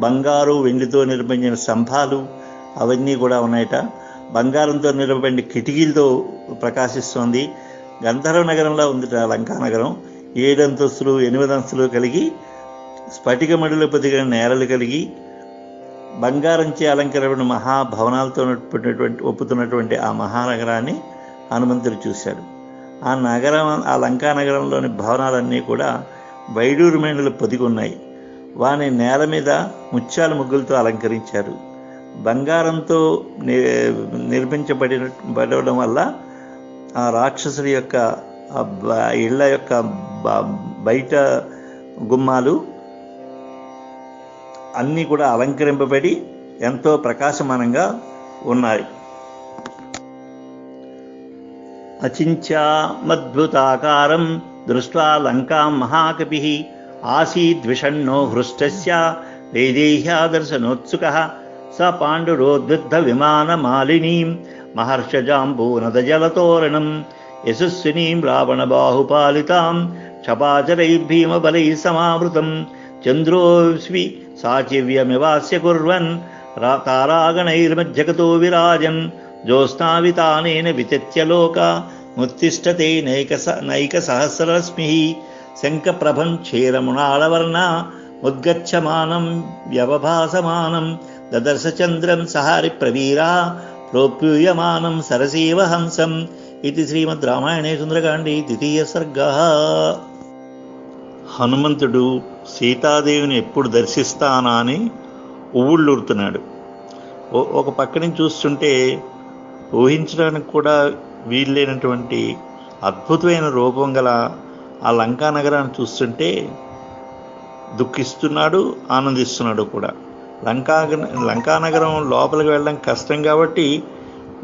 Speaker 1: బంగారు వెండితో నిర్మించిన స్తంభాలు అవన్నీ కూడా ఉన్నాయట. బంగారంతో నిర్మించిన కిటికీలతో ప్రకాశిస్తోంది. గంధర్వ నగరంలో ఉంది లంకానగరం. 7 అంతస్తులు 8 అంతస్తులు కలిగి స్ఫటిక మడులు పొదిగిన నేలలు కలిగి బంగారంచే అలంకరమైన మహాభవనాలతో ఒప్పుతున్నటువంటి ఆ మహానగరాన్ని హనుమంతుడు చూశాడు. ఆ లంకా నగరంలోని భవనాలన్నీ కూడా వైడూర్యమణులు పొదిగి ఉన్నాయి. వాని నేల మీద ముత్యాల ముగ్గులతో అలంకరించారు. బంగారంతో నిర్మించబడడం వల్ల ఆ రాక్షసుడి యొక్క ఇళ్ల యొక్క బయట గుమ్మాలు అన్నీ కూడా అలంకరింపబడి ఎంతో ప్రకాశమానంగా ఉన్నాయి. అచింత్యామద్భుతాకారం దృష్ట్వా లంకాం మహాకపిః ఆసీద్విషణ్ణో హృష్టస్య వైదేహ్యాదర్శనోత్సుకః స పాండురోద్విగ్ధ విమానమాలినీం మహర్షజాంబూనదజలతోరణం యశస్వినీం రావణబాహుపాలితాం క్షపాచరైర్భీమబలైః సమావృతం చంద్రోస్వి సాచివ్యమివాస్య కుర్వన్ తారాగణైర్మజ్జగతో విరాజన్ జ్యోత్స్నావితానేన వితత్య లోక ముత్తిష్టతే నైక సహస్రరశ్మిః శంఖప్రభం క్షీరముణాళవర్ణ ఉద్గచ్చమానం వ్యవభాసమానం దదర్శ చంద్రం సహారి ప్రవీరా ప్రోప్యూయమానం సరసేవ హంసం. ఇది శ్రీమద్ రామాయణే సుందరకాండే 2వ సర్గః. హనుమంతుడు సీతాదేవిని ఎప్పుడు దర్శిస్తానా అని ఉవ్వుళ్ళూరుతున్నాడు. ఒక పక్క నుంచి చూస్తుంటే ఊహించడానికి కూడా వీల్లేనటువంటి అద్భుతమైన రూపం గల ఆ లంకా నగరాన్ని చూస్తుంటే దుఃఖిస్తున్నాడు, ఆనందిస్తున్నాడు కూడా. లంకానగరం లోపలికి వెళ్ళడం కష్టం కాబట్టి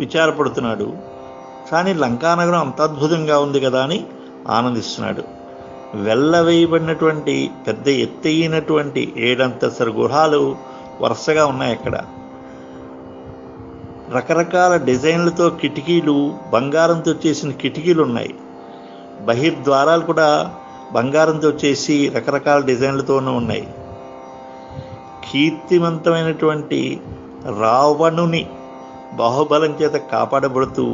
Speaker 1: విచారపడుతున్నాడు. కానీ లంకానగరం అంత అద్భుతంగా ఉంది కదా అని ఆనందిస్తున్నాడు. వెళ్ళవేయబడినటువంటి పెద్ద ఎత్తైనటువంటి 7 అంతస్తుల గృహాలు వరుసగా ఉన్నాయి. అక్కడ రకరకాల డిజైన్లతో కిటికీలు, బంగారంతో చేసిన కిటికీలు ఉన్నాయి. బహిర్ద్వారాలు కూడా బంగారంతో చేసి రకరకాల డిజైన్లతోనూ ఉన్నాయి. కీర్తివంతమైనటువంటి రావణుని బాహుబలం చేత కాపాడబడుతూ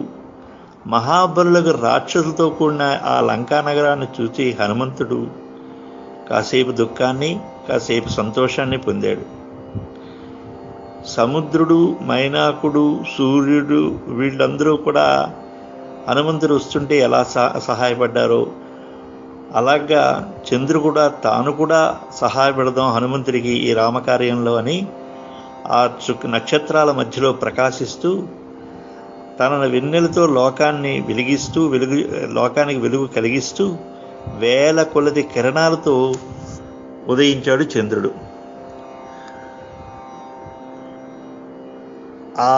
Speaker 1: మహాబలులకు రాక్షసులతో కూడిన ఆ లంకా నగరాన్ని చూసి హనుమంతుడు కాసేపు దుఃఖాన్ని, కాసేపు సంతోషాన్ని పొందాడు. సముద్రుడు, మైనాకుడు, సూర్యుడు వీళ్ళందరూ కూడా హనుమంతుడు వస్తుంటే ఎలా సహాయపడ్డారో అలాగా చంద్రుడు కూడా తాను కూడా సహాయపడదాం హనుమంతుడికి ఈ రామకార్యంలో అని ఆ నక్షత్రాల మధ్యలో ప్రకాశిస్తూ తన వెన్నెలతో లోకానికి వెలుగు కలిగిస్తూ వేల కొలది కిరణాలతో ఉదయించాడు చంద్రుడు. ఆ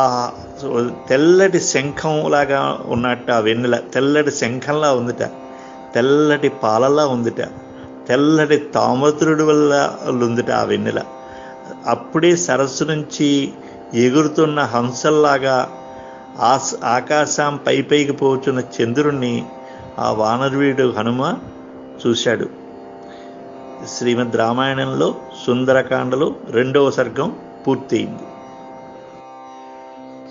Speaker 1: తెల్లటి శంఖంలాగా ఉన్నట్టు ఆ వెన్నెల తెల్లటి శంఖంలా ఉందిట, తెల్లటి పాలలా ఉందిట, తెల్లటి తామతురుడు వల్ల ఉందిట ఆ వెన్నెల. అప్పుడే సరస్సు నుంచి ఎగురుతున్న హంసల్లాగా ఆకాశం పైకి పోతున్న చంద్రుణ్ణి ఆ వానరవీడు హనుమ చూశాడు. శ్రీమద్ రామాయణంలో సుందరకాండలో 2వ సర్గం పూర్తయింది.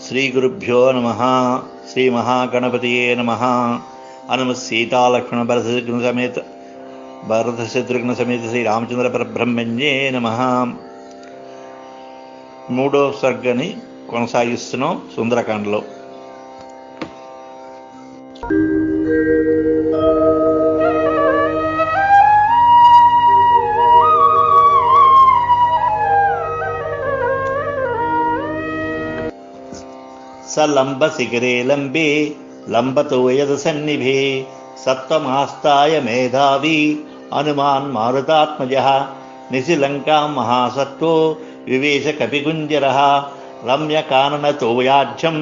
Speaker 1: శ్రీ గురుభ్యో నమః. శ్రీ మహాగణపతియే నమః. హనుమ సీతాలక్ష్మణ భరత శత్రుఘ్న సమేత శ్రీ రామచంద్ర పరబ్రహ్మణ్యే నమః. 3వ సర్గని కొనసాగిస్తున్నాం సుందరకాండలో. సలంబ శిఖరే లంబే లంబతో యదసన్నిభే సత్వమాస్తాయ మేధావి హనుమాన్ మారుతాత్మజః నిశిలంకాం మహాసత్వో వివేశ కపిగుంజరః రమ్యకాననతో యాజ్యం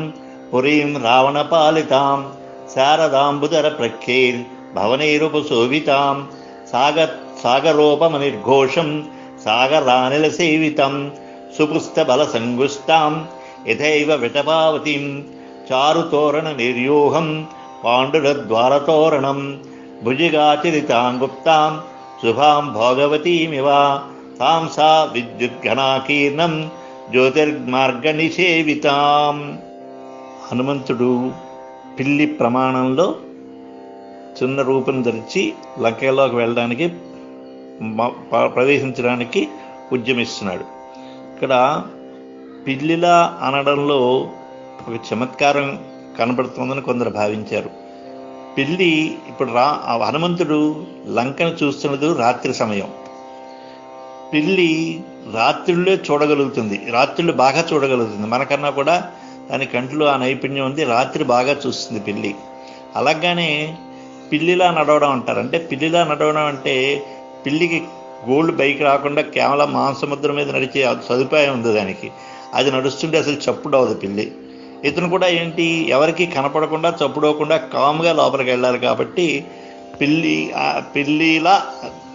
Speaker 1: పురీం రావణపాలితాం శారదాంబుదర ప్రఖ్యేర్ భవనైరుపశోభితాం సాగరోపమనిర్ఘోషం సాగరానిల సేవితం సుపుస్తబలసంగుష్టాం యథైవ విటపావతిం చారుతోరణ నిర్యోహం పాండురద్వారతోరణం భుజిగాచరితాం గుప్తాం శుభాం భోగవతీమివ తాం సా విద్యుద్గణాకీర్ణం జ్యోతిర్మార్గనిషేవితాం. హనుమంతుడు పిల్లి ప్రమాణంలో చిన్న రూపం ధరించి లంకలోకి వెళ్ళడానికి ప్రవేశించడానికి ఉద్యమిస్తున్నాడు. ఇక్కడ పిల్లిలా అనడంలో ఒక చమత్కారం కనబడుతుందని కొందరు భావించారు. పిల్లి ఇప్పుడు హనుమంతుడు లంకను చూస్తున్నది రాత్రి సమయం. పిల్లి రాత్రిళ్ళే చూడగలుగుతుంది, రాత్రిళ్ళు బాగా చూడగలుగుతుంది. మనకన్నా కూడా దాని కంట్లో ఆ నైపుణ్యం ఉంది, రాత్రి బాగా చూస్తుంది పిల్లి. అలాగానే పిల్లిలా నడవడం అంటారు. అంటే పిల్లిలా నడవడం అంటే పిల్లికి గోల్డ్ బైక్ రాకుండా కేవలం మాంసముద్రం మీద నడిచే సదుపాయం ఉంది దానికి. అది నడుస్తుంటే అసలు చప్పుడు అవ్వదు పిల్లి. ఇతను కూడా ఏంటి, ఎవరికి కనపడకుండా చప్పుడవకుండా కామ్గా లోపలికి వెళ్ళాలి. కాబట్టి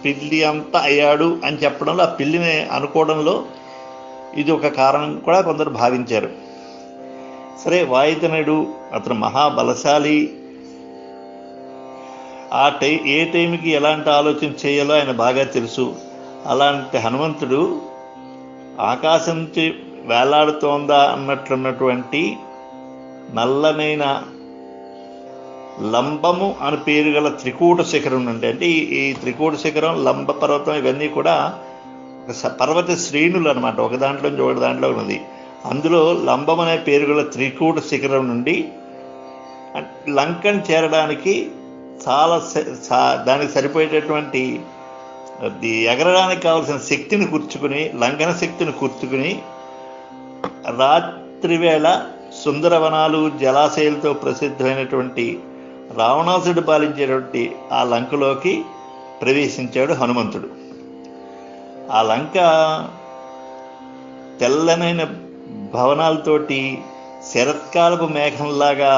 Speaker 1: పిల్లి అంతా అయ్యాడు అని చెప్పడంలో, ఆ పిల్లిని అనుకోవడంలో ఇది ఒక కారణం కూడా కొందరు భావించారు. సరే, వాయుతనుడు అతను మహాబలశాలి. ఏ టైంకి ఎలాంటి ఆలోచన చేయాలో ఆయన బాగా తెలుసు. అలాంటి హనుమంతుడు ఆకాశం నుంచి వేలాడుతోందా అన్నట్లున్నటువంటి నల్లనైన లంబము అని పేరు గల త్రికూట శిఖరం నుండి, అంటే ఈ త్రికూట శిఖరం, లంబ పర్వతం ఇవన్నీ కూడా పర్వత శ్రేణులు అనమాట. ఒక దాంట్లో నుంచి ఒక దాంట్లో ఉన్నది. అందులో లంబం అనే పేరు గల త్రికూట శిఖరం నుండి లంకను చేరడానికి దానికి సరిపోయేటటువంటి ఎగరడానికి కావాల్సిన శక్తిని కూర్చుకుని, లంకన శక్తిని కూర్చుకుని రాత్రివేళ సుందరవనాలు జలాశయాలతో ప్రసిద్ధమైనటువంటి రావణాసుడు పాలించేటువంటి ఆ లంకలోకి ప్రవేశించాడు హనుమంతుడు. ఆ లంక తెల్లనైన భవనాలతోటి శరత్కాలపు మేఘంలాగా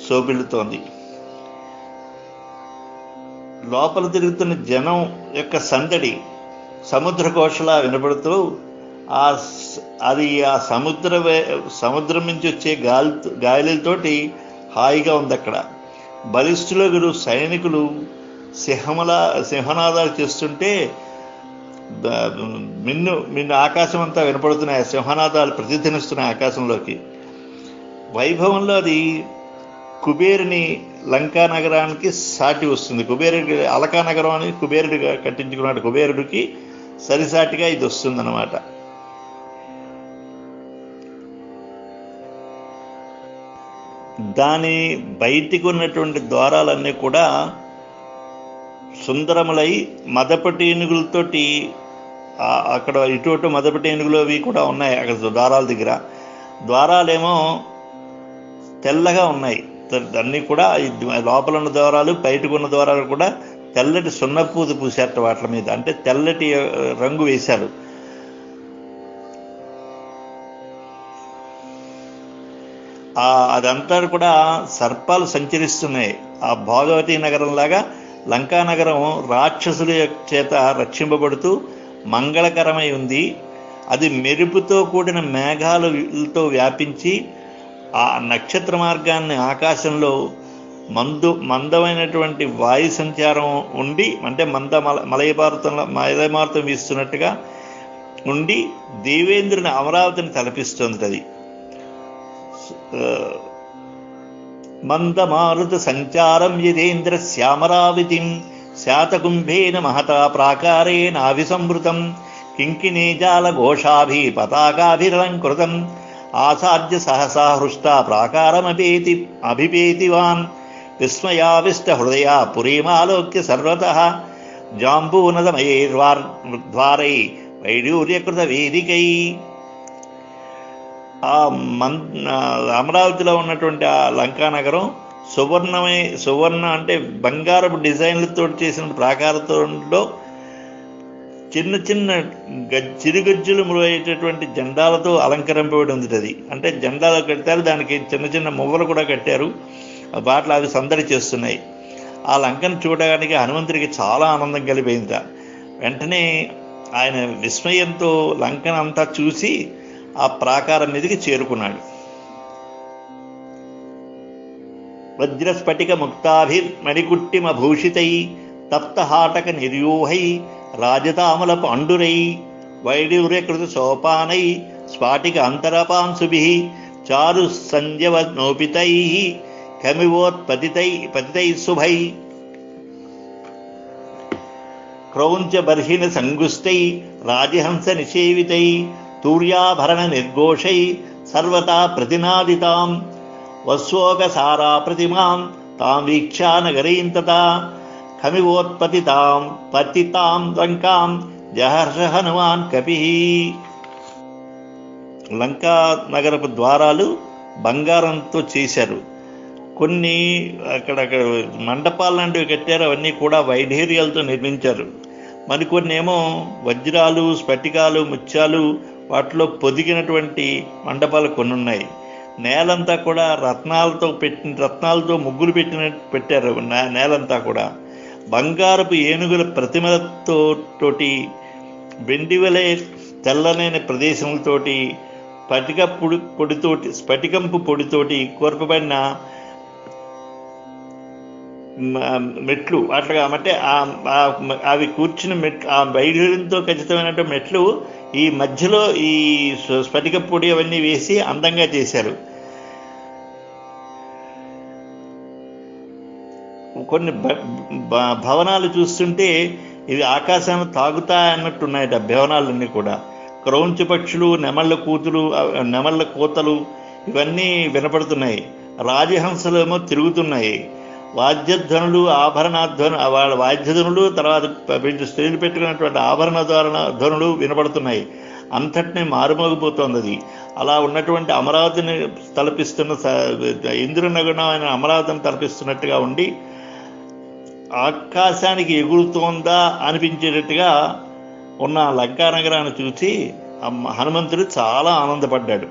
Speaker 1: శోభిల్లుతోంది. లోపల తిరుగుతున్న జనం యొక్క సందడి సముద్ర ఘోషలా వినపడుతూ అది ఆ సముద్రం నుంచి వచ్చే గాలులతోటి హాయిగా ఉంది. అక్కడ బలిష్ఠులు సైనికులు సింహనాదాలు చేస్తుంటే మిన్ను ఆకాశం అంతా వినపడుతున్నాయి. సింహనాదాలు ప్రతిధ్వనిస్తున్నాయి ఆకాశంలోకి. వైభవంలో అది కుబేరుని లంకా నగరానికి సాటి వస్తుంది. కుబేరుడికి అలకా నగరం అని కుబేరుడిగా కట్టించుకున్నాడు. కుబేరుడికి సరిసాటిగా ఇది వస్తుందన్నమాట. దాని బయటికి ఉన్నటువంటి ద్వారాలన్నీ కూడా సుందరములై మదపటి ఏనుగులతోటి అక్కడ ఇటు మదపటి ఏనుగులు అవి కూడా ఉన్నాయి అక్కడ ద్వారాల దగ్గర. ద్వారాలేమో తెల్లగా ఉన్నాయి, అన్నీ కూడా లోపల ఉన్న ద్వారాలు బయటకు ఉన్న ద్వారాలు కూడా తెల్లటి సున్నపూత పూసారట వాటి మీద, అంటే తెల్లటి రంగు వేశారు. అదంతా కూడా సర్పాలు సంచరిస్తున్నాయి. ఆ భోగవతి నగరంలాగా లంకా నగరం రాక్షసుల చేత రక్షింపబడుతూ మంగళకరమై ఉంది. అది మెరుపుతో కూడిన మేఘాలతో వ్యాపించి ఆ నక్షత్ర మార్గాన్ని ఆకాశంలో మందమైనటువంటి వాయు సంచారం ఉండి, అంటే మలయమారుతం వీస్తున్నట్టుగా ఉండి దేవేంద్రుని అమరావతిని తలపిస్తుంది. అది మందమారుత సంచారం యదేంద్ర శ్యామరావితిం శాతకుంభేన మహతా ప్రాకారేణాభిసంవృతం కింకిణీజాల ఘోషాభి పతాకాభిరలంకృతం ఆసాద్య సహసా హృష్టా ప్రాకారమభిపేతివాన్ విస్మయావిష్ట హృదయా పురీమాలోక్య సర్వతః జాంబూనదమయైర్ద్వారై వైడూర్యకృత వేదికై. అమరావతిలో ఉన్నటువంటి ఆ లంకానగరం సువర్ణ అంటే బంగారపు డిజైన్లతో చేసిన ప్రాకారంలో చిన్న చిన్న చిరుగజ్జులు మురయ్యేటటువంటి జెండాలతో అలంకరింపబడి ఉంది. అది అంటే జెండాలు కట్టారు, దానికి చిన్న చిన్న మువ్వలు కూడా కట్టారు. వాటిలో అవి సందడి చేస్తున్నాయి. ఆ లంకను చూడడానికి హనుమంతుడికి చాలా ఆనందం కలిపోయింది. వెంటనే ఆయన విస్మయంతో లంకను అంతా చూసి ఆ ప్రాకారం మీదకి చేరుకున్నాడు. వజ్రస్ఫటిక ముక్తాభిర్మణికుట్టిమభూషితై తప్తహాటక నిర్యూహై రాజతామల పాండురై వైడూర్యకృత సోపానై స్ఫాటిక అంతరపాంశుభిః చారు సంజవనోపితై కమివోత్పతితై శుభై క్రౌంచ బర్హిణ సంగుష్టై రాజహంస నిషేవితై తూర్యాభరణ నిర్ఘోషై సర్వతా ప్రతినాదితాం వస్వోకసారా ప్రతిమాం తాం వీక్షా నగరీం తథా ఖమివోత్పతితాం పతితాం లంకాం జహర్ష హనుమాన్ కపిః. లంకా నగరపు ద్వారాలు బంగారంతో చేశారు. కొన్ని అక్కడక్కడ మండపాలు లాంటివి కట్టారు, అవన్నీ కూడా వైఢూర్యాలతో నిర్మించారు. మరికొన్ని ఏమో వజ్రాలు, స్ఫటికాలు, ముత్యాలు వాటిలో పొదిగినటువంటి మండపాలు కొన్ని ఉన్నాయి. నేలంతా కూడా రత్నాలతో ముగ్గులు పెట్టారు. నేలంతా కూడా బంగారపు ఏనుగుల ప్రతిమలతోటి వెండివలే తెల్లనైన ప్రదేశములతోటి స్ఫటికంపు పొడితోటి కోర్పబడిన మెట్లు అట్లాగా, అంటే అవి కూర్చుని మెట్లు ఆ వైఢూర్యంతో ఖచ్చితమైనటువంటి మెట్లు ఈ మధ్యలో ఈ స్ఫటిక పొడి అవన్నీ వేసి అందంగా చేశారు. కొన్ని భవనాలు చూస్తుంటే ఇవి ఆకాశాన్ని తాగుతాయన్నట్టున్నాయట భవనాలన్నీ కూడా. క్రౌంచ పక్షులు, నెమళ్ళ కూతలు ఇవన్నీ వినపడుతున్నాయి. రాజహంసలేమో తిరుగుతున్నాయి. వాద్యధ్వనులు, వాళ్ళ వాద్యధ్వనులు, తర్వాత స్త్రీలు పెట్టుకున్నటువంటి ఆభరణ ధ్వనులు వినపడుతున్నాయి. అంతటినీ మారుమోగిపోతుంది అది. అలా ఉన్నటువంటి అమరావతిని తలపిస్తున్న ఇంద్రనగరమైన అమరావతిని తలపిస్తున్నట్టుగా ఉండి ఆకాశానికి ఎగురుతోందా అనిపించేటట్టుగా ఉన్న లంకా నగరాన్ని చూసి హనుమంతుడు చాలా ఆనందపడ్డాడు.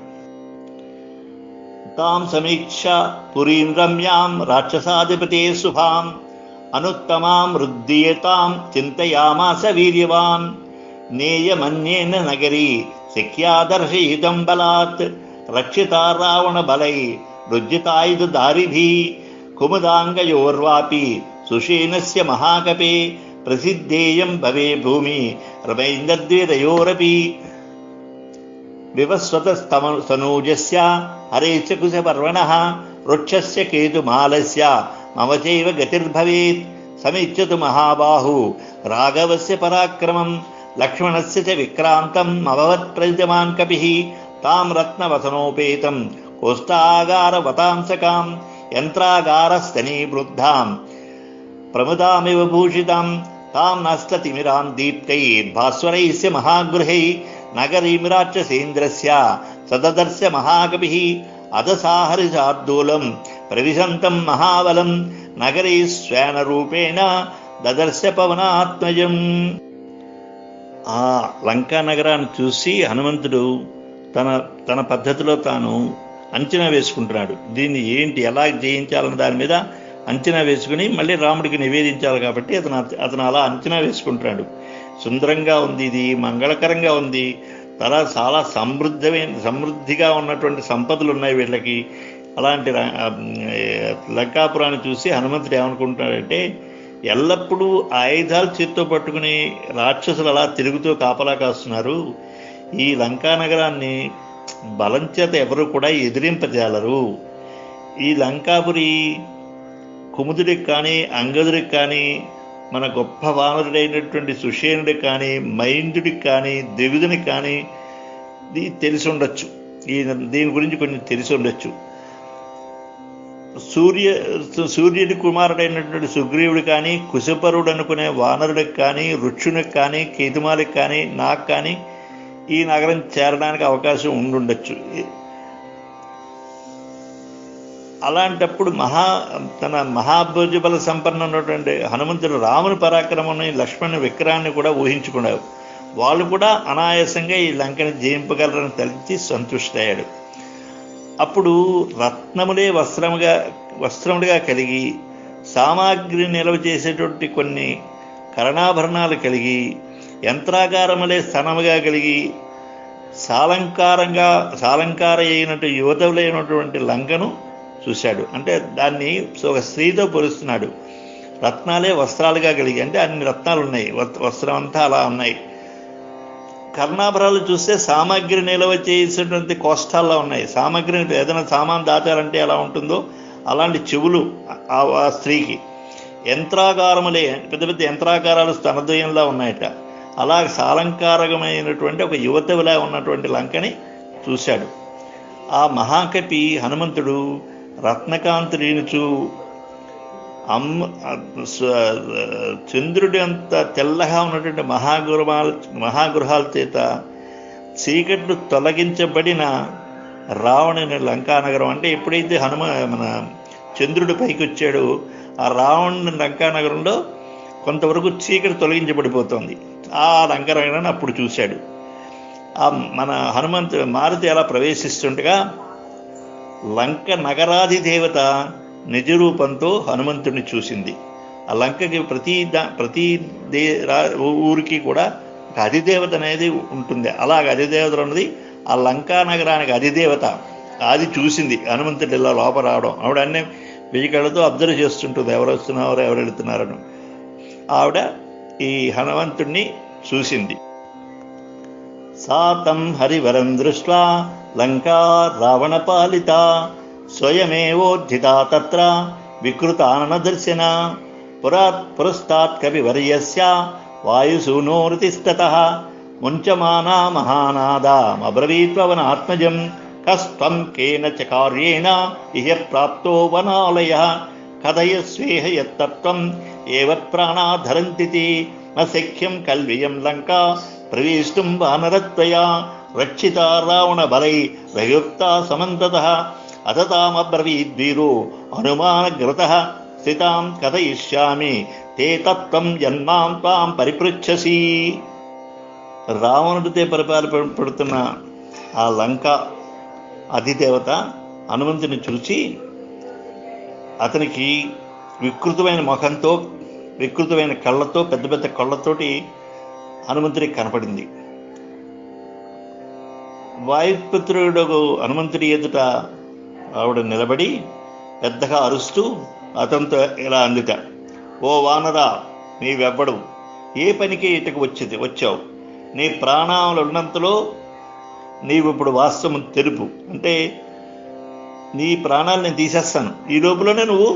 Speaker 1: తాం సమీక్ష పురీం రమ్యాం రాక్షసాధిపతే శుభాం అనుత్తమాం రుద్దీయతాం చింతయామాస వీర్యవాన్ నేయమన్యేన నగరీ శక్యాదర్శయితం బలాత్ రక్షితా రావణ బలై రుజ్జితాయుధ దారిభి కుముదాంగయోర్వాపి సుషేణస్య మహాకపే ప్రసిద్ధేయం భవే భూమి రమైంద్రద్విరయోరపి వివస్వతస్తనూజస్య హరేచ కుశపర్వణః వృక్షస్య కేతుమాలస్య మమ చైవ గతిర్భవేత్ సమీక్షతు మహాబాహు రాఘవస్య పరాక్రమం లక్ష్మణస్య చ విక్రాంతం అభవత్ ప్రజమాన్ కపిః తాం రత్నవసనోపేతం ఓష్టాగార వతాంసకాం యంత్రాగారస్తనీ వృద్ధాం ప్రముదామివ భూషితాం తాం నష్టతిమిరాం దీప్తైర్భాస్వరైస్య మహాగృహై నగరీమిరాక్షసేంద్రస్య సదదర్శ మహాకవిః అదసాహరిశార్దూలం ప్రవిశంతం మహాబలం నగరీ శ్వేనరూపేణ దదర్శ పవనాత్మజం. ఆ లంకా నగరాన్ని చూసి హనుమంతుడు తన పద్ధతిలో తాను అంచనా వేసుకుంటున్నాడు. దీన్ని ఏంటి ఎలా జయించాలన్న దాని మీద అంచనా వేసుకుని మళ్ళీ రాముడికి నివేదించాలి కాబట్టి అతను అలా అంచనా వేసుకుంటున్నాడు. సుందరంగా ఉంది, ఇది మంగళకరంగా ఉంది, చాలా సమృద్ధిగా ఉన్నటువంటి సంపదలు ఉన్నాయి వీళ్ళకి. అలాంటి లంకాపురాన్ని చూసి హనుమంతుడు ఏమనుకుంటున్నాడంటే, ఎల్లప్పుడూ ఆయుధాలు చేత్తో పట్టుకుని రాక్షసులు అలా తిరుగుతూ కాపలా కాస్తున్నారు, ఈ లంకా నగరాన్ని బలం చేత ఎవరు కూడా ఎదిరింపజాలరు. ఈ లంకాపురి కుముదుడికి కానీ అంగదుడికి కానీ మన గొప్ప వానరుడైనటువంటి సుషేనుడికి కానీ మైందుడికి కానీ ద్వివిధునికి కానీ తెలిసి ఉండొచ్చు, దీని గురించి కొంచెం తెలిసి ఉండొచ్చు. సూర్యుడి కుమారుడైనటువంటి సుగ్రీవుడు కానీ కుశపరుడు అనుకునే వానరుడికి కానీ రుక్షునికి కానీ కేతుమాలికి కానీ నాకు కానీ ఈ నగరం చేరడానికి అవకాశం ఉండుండొచ్చు. అలాంటప్పుడు తన మహాభుజబల సంపన్న ఉన్నటువంటి హనుమంతుడు రాముని పరాక్రమాన్ని లక్ష్మణుని విక్రయాన్ని కూడా ఊహించుకున్నారు. వాళ్ళు కూడా అనాయాసంగా ఈ లంకని జయింపగలరని తలిచి సంతుష్టయ్యాడు. అప్పుడు రత్నములే వస్త్రములుగా కలిగి సామాగ్రి నిల్వ చేసేటువంటి కొన్ని కరణాభరణాలు కలిగి యంత్రాగారములే స్థనముగా కలిగి సాలంకార అయినట్టు యువతలైనటువంటి లంకను చూశాడు. అంటే దాన్ని ఒక స్త్రీతో పోలుస్తున్నాడు. రత్నాలే వస్త్రాలుగా కలిగి, అంటే అన్ని రత్నాలు ఉన్నాయి, వస్త్రం అంతా అలా ఉన్నాయి. కర్ణాభరాలు చూస్తే సామాగ్రి నిల్వ చేసేటువంటి కోష్టాల్లో ఉన్నాయి. సామాగ్రిని ఏదైనా సామాన్ దాచాలంటే ఎలా ఉంటుందో అలాంటి చెవులు ఆ స్త్రీకి. యంత్రాగారములే పెద్ద పెద్ద యంత్రాగారాలు స్తనద్వయంలా ఉన్నాయట. అలా సాలంకారకమైనటువంటి ఒక యువతవిలా ఉన్నటువంటి లంకని చూశాడు. ఆ మహాకవి హనుమంతుడు రత్నకాంతులీనుచు చంద్రుడి అంత తెల్లగా ఉన్నటువంటి మహాగృహాల చేత చీకట్లు తొలగించబడిన రావణుని లంకానగరం. అంటే ఎప్పుడైతే మన చంద్రుడి పైకి వచ్చాడో ఆ రావణుని లంకానగరంలో కొంతవరకు చీకటి తొలగించబడిపోతుంది. ఆ లంకానగరాన్ని అప్పుడు చూశాడు. మన మారుతి అలా ప్రవేశిస్తుండగా లంక నగరాధిదేవత నిజరూపంతో హనుమంతుడిని చూసింది. ఆ లంకకి ప్రతి ఊరికి కూడా ఒక అధిదేవత అనేది ఉంటుంది. అలాగ అధిదేవత ఉన్నది. ఆ లంకా నగరానికి అధిదేవత అది చూసింది హనుమంతుడు ఇలా లోపల రావడం. ఆవిడ అన్నీ 1000 కళ్ళతో అబ్జర్వ్ చేస్తుంటుంది, ఎవరు వస్తున్నారో ఎవరు వెళుతున్నారని. ఆవిడ ఈ హనుమంతుడిని చూసింది. సాతం హరివరం దృష్ట్వా లంకా రావణ పాలిత స్వయమేవోజ్జితా తత్ర వికృతానన దర్శన పురస్తాత్ కవివర్యస్య వాయుసూనోరితిస్తతః ముంచమానా మహానాదామబ్రవీత్వవనాత్మజం కస్త్వం కేన చ కార్యేణ ఇహ ప్రాప్తో వనాలయః కథయస్వేహ యత్తత్వం ఏవత్ ప్రాణా ధరంతితి న శక్యం కల్వియం లంకా ప్రవేష్టుం వానరత్వయా రక్షితా రావణ బలై ప్రయుక్తా సమంతతః అతతామబ్రవీద్వీరో హనుమానగ్రతః స్థితాం కథయిష్యామి తే తత్వం జన్మాం త్వాం పరిపృచ్ఛసి. రావణుడితే పరిపాలపడుతున్న ఆ లంక అధిదేవత హనుమంతుని చూసి అతనికి వికృతమైన ముఖంతో వికృతమైన కళ్ళతో పెద్ద పెద్ద కళ్ళతోటి హనుమంతుడికి కనపడింది. వాయుపుత్రుడు హనుమంతుడి ఎదుట ఆవిడ నిలబడి పెద్దగా అరుస్తూ అతనితో ఇలా అందుట, ఓ వానరా, నీవెవ్వడు, ఏ పనికి ఇటుకు వచ్చావు? నీ ప్రాణాలు ఉన్నంతలో నీవు ఇప్పుడు వాస్తవం తెలుపు, అంటే నీ ప్రాణాలు నేను తీసేస్తాను, ఈ లోపలనే నువ్వు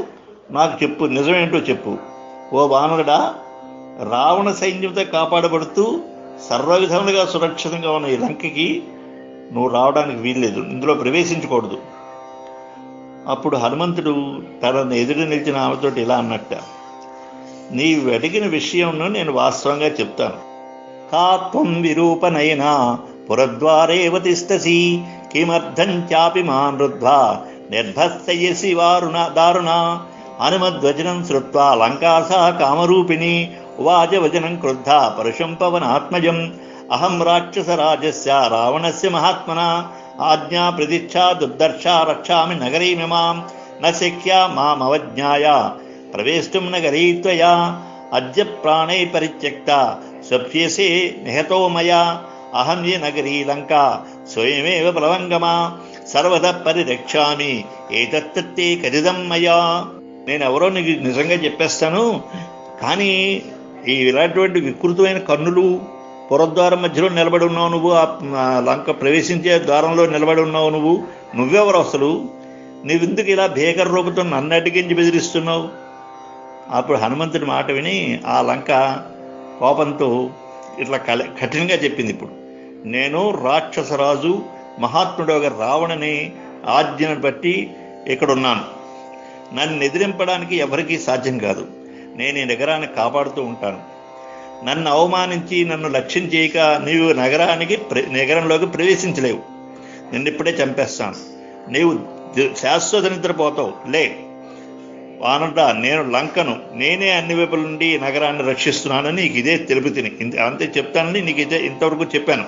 Speaker 1: నాకు చెప్పు, నిజమేంటో చెప్పు. ఓ వానరుడా, రావణ సైన్యంతో కాపాడబడుతూ సర్వవిధములుగా సురక్షితంగా ఉన్న ఈ లంకకి నువ్వు రావడానికి వీల్లేదు, ఇందులో ప్రవేశించకూడదు. అప్పుడు హనుమంతుడు తనను ఎదురు నిలిచిన ఆమెతోటి ఇలా అన్నట్ట, నీవు అడిగిన విషయంను నేను వాస్తవంగా చెప్తాను. కాత్వం విరూపనైనా పురద్వారేవ తిష్టసి కిమర్థం చాపి మాన్ రుద్ధ్వా నిర్భస్తయసి దారుణ. హనుమద్వచనం శ్రుత్వా లంకాసా కామరూపిణి ఉవాచ వచనం క్రుద్ధ పరుషం పవనాత్మజం అహం రాక్షసరాజస్య రావణస్య మహాత్మన ఆజ్ఞా ప్రతిచ్ఛా దుర్దర్శా రక్షామి నగరీమిమాం న శక్యా మామవజ్ఞాయ ప్రవేష్టుం నగరీ త్వయా అద్య ప్రాణై పరిత్యక్త స్వప్స్యసే నిహతో మయా అహం యే నగరీ లంకా స్వయమేవ ప్లవంగమా సర్వదా పరిరక్షామి ఏతత్తే ఖచ్చితం మయా. నేను ఎవరో నీకు నిజంగా చెప్పేస్తాను, కానీ ఇలాంటి వికృతమైన కన్నులు, పురద్వారం మధ్యలో నిలబడి ఉన్నావు నువ్వు, ఆ లంక ప్రవేశించే ద్వారంలో నిలబడి ఉన్నావు నువ్వెవరు అసలు? నువ్వెందుకు ఇలా భీకర రూపంతో నన్ను అడ్డగించి బెదిరిస్తున్నావు? అప్పుడు హనుమంతుడి మాట విని ఆ లంక కోపంతో ఇట్లా కఠినంగా చెప్పింది, ఇప్పుడు నేను రాక్షసరాజు మహాత్ముడు రావణని ఆజ్ఞను బట్టి ఇక్కడున్నాను. నన్ను ఎదిరింపడానికి ఎవరికీ సాధ్యం కాదు. నేను ఈ నగరాన్ని కాపాడుతూ ఉంటాను. నన్ను అవమానించి నన్ను లక్ష్యం చేయక నీవు నగరంలోకి ప్రవేశించలేవు. నిన్నిప్పుడే చంపేస్తాను. నీవు శాశ్వత నిద్రపోతావు. లే వానట, నేను లంకను నేనే అన్ని వైపుల నుండి నగరాన్ని రక్షిస్తున్నానని నీకు ఇదే తెలుపుతిని. అంతే చెప్తానని నీకు ఇదే ఇంతవరకు చెప్పాను.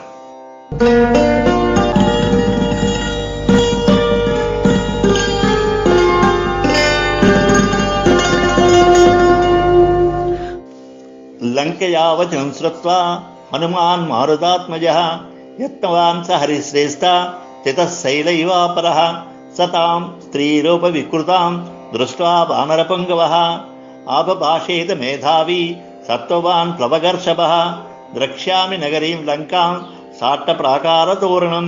Speaker 1: లంకయావచనం శ్రుత్వా హనుమాన్ మారుతాత్మజః యత్నవాన్ స హరిశ్రేష్ఠ తితశైలైవాపరః సతాం స్త్రీరూప వికృతాం దృష్ట్వా వానరపుంగవః ఆపభాషేత మేధావి సత్వవాన్ ప్లవగర్షభః ద్రక్ష్యామి నగరీం లంకాం సాట్టప్రాకారతోరణం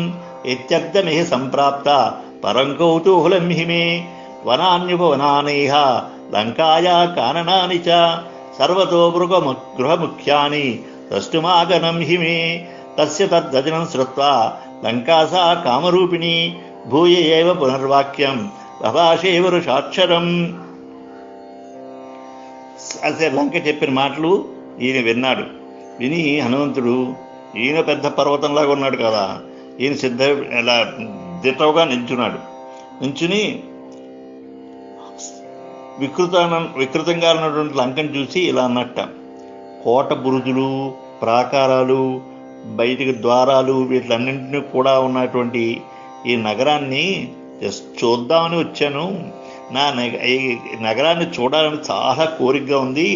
Speaker 1: ఇత్యర్థమిహ సంప్రాప్త పరం కౌతూహలం హి మే వనాన్యుపవనానేహ లంకాయా కాననాని చ సర్వతో గృహముఖ్యాని ద్రష్టుమాగనం హి మే తస్య తద్వచనం శ్రుత్వా లంకాసా కామరూపిణి భూయ ఏవ పునర్వాక్యం భవాషే వరుషాక్షరం. అసలు లంక చెప్పిన మాటలు ఈయన విన్నాడు. విని హనుమంతుడు, ఈయన పెద్ద పర్వతంలాగా ఉన్నాడు కదా, ఈయన ఇలా దిట్టవుగా నిల్చున్నాడు. నిల్చుని వికృతంగా ఉన్నటువంటి లంకను చూసి ఇలా అన్నట్ట, కోట బురుజులు, ప్రాకారాలు, బయటికి ద్వారాలు, వీటిలన్నింటినీ కూడా ఉన్నటువంటి ఈ నగరాన్ని జస్ట్ చూద్దామని వచ్చాను. ఈ నగరాన్ని చూడాలని చాలా కోరికగా ఉంది.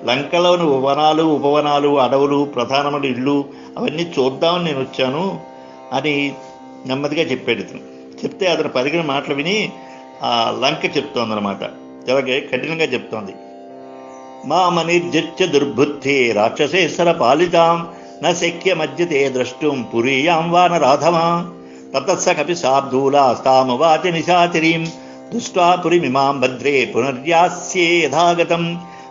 Speaker 1: లంకలోని ఉపవనాలు, అడవులు, ప్రధానమైన ఇళ్ళు అవన్నీ చూద్దామని నేను వచ్చాను అని నెమ్మదిగా చెప్పాడు ఇతను. చెప్తే అతను పలికిన మాటలు విని ఆ లంక చెప్తోందనమాట, చాలా కఠినంగా చెప్తోంది. మామనిర్జత్య దుర్బుద్ధి రాక్షసేశ్వర పాలితాం న శక్య మధ్యతే ద్రష్టుం పురీయాం వానరాధమా తతస్స కపి శార్దూలాస్తామువాచ నిశాచరీం దృష్ట్వా పురిమిమాం భద్రే పునర్యాస్యే యథాగతం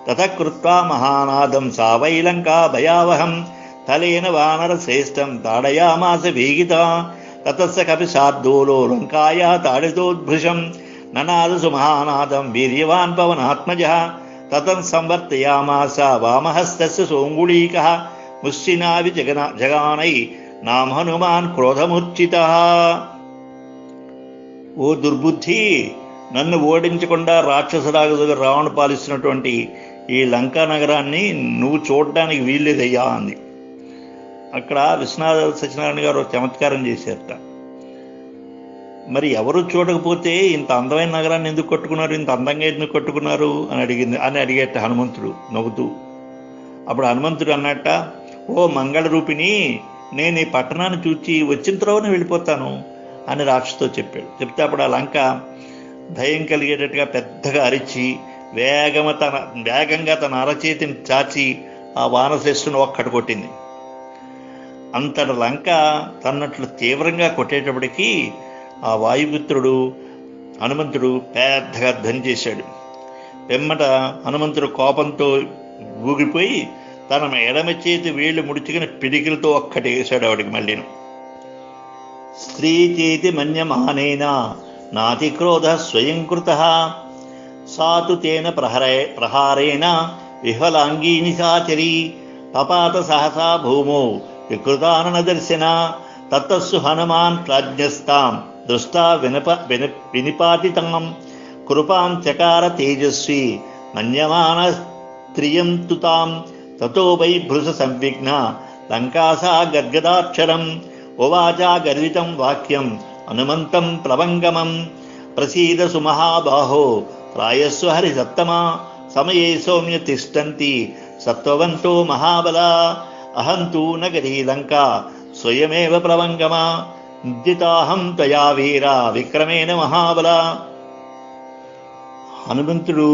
Speaker 1: తతః కృత్వా మహానాదం సా వై లంకా భయావహం తలేన వానరశ్రేష్టం తాడయామాస వేగిత తతస్స కపి శార్దూలో లంకాయా తాడితోద్భృశం ననాదసు మహానాదం వీర్యవాన్ పవనాత్మజః తతం సంవర్తయామాస వామహస్తస్య సోంగుళీకః ముష్టినావి జగానై నామ హనుమాన్ క్రోధమూర్ఛితః. ఓ దుర్బుద్ధి, నన్ను ఓడించకుండా రాక్షసరాజుగా రావణ పాలిస్తున్నటువంటి ఈ లంకా నగరాన్ని నువ్వు చూడడానికి వీల్లేదయ్యా అంది. అక్కడ విశ్వనాథ సత్యనారాయణ గారు చమత్కారం చేశారట. మరి ఎవరు చూడకపోతే ఇంత అందమైన నగరాన్ని ఎందుకు కట్టుకున్నారు, ఇంత అందంగా ఎందుకు కట్టుకున్నారు అని అడిగేట హనుమంతుడు నవ్వుతూ. అప్పుడు హనుమంతుడు అన్నట్ట, ఓ మంగళ రూపిణి, నేను ఈ పట్టణాన్ని చూచి వచ్చిన తర్వాత వెళ్ళిపోతాను అని రాక్షసుతో చెప్పాడు. చెప్తే అప్పుడు ఆ లంక భయం కలిగేటట్టుగా పెద్దగా అరిచి వేగంగా తన అరచేతిని చాచి ఆ వానశ్రేష్ఠుని ఒక్కటి కొట్టింది. అంతటి లంక తన్నట్లు తీవ్రంగా కొట్టేటప్పటికీ ఆ వాయుపుత్రుడు హనుమంతుడు పెద్దగా ధ్వని చేశాడు. వెమ్మట హనుమంతుడు కోపంతో ఊగిపోయి తన ఎడమ చేతి వేళ్ళు ముడుచుకుని పిడికిలతో ఒక్కటి వేశాడు ఆవిడికి. మళ్ళీను స్త్రీ చేతి మన్యమానేన నాతిక్రోధ స్వయం కృతః సా తు తేన ప్రహారేణ విహ్వలాంగీ నిశాచరీ పపాత సహసా భూమౌ వికృతాననదర్శన తతస్సు హనుమాన్ ప్రాజ్ఞస్తాం దృష్టా వినిపాతితాం కృపాం చకార తేజస్వి మన్యమాన స్త్రియం తుతాం తతో వై భృశ సంవిఘ్న లంకాసా గద్గదాక్షరం ఉవాచా గర్వితం వాక్యం హనుమంతం ప్లవంగమం ప్రసీద సుమహాబాహో రాయస్వ హరిసత్తమా సమయే సౌమ్య తిష్టంతి సత్వవంతో మహాబలా అహం తు నగరీ లంకా స్వయమేవ ప్లవంగమా నిద్దితాహం త్వయా వీర విక్రమేణ మహాబలా. హనుమంతుడు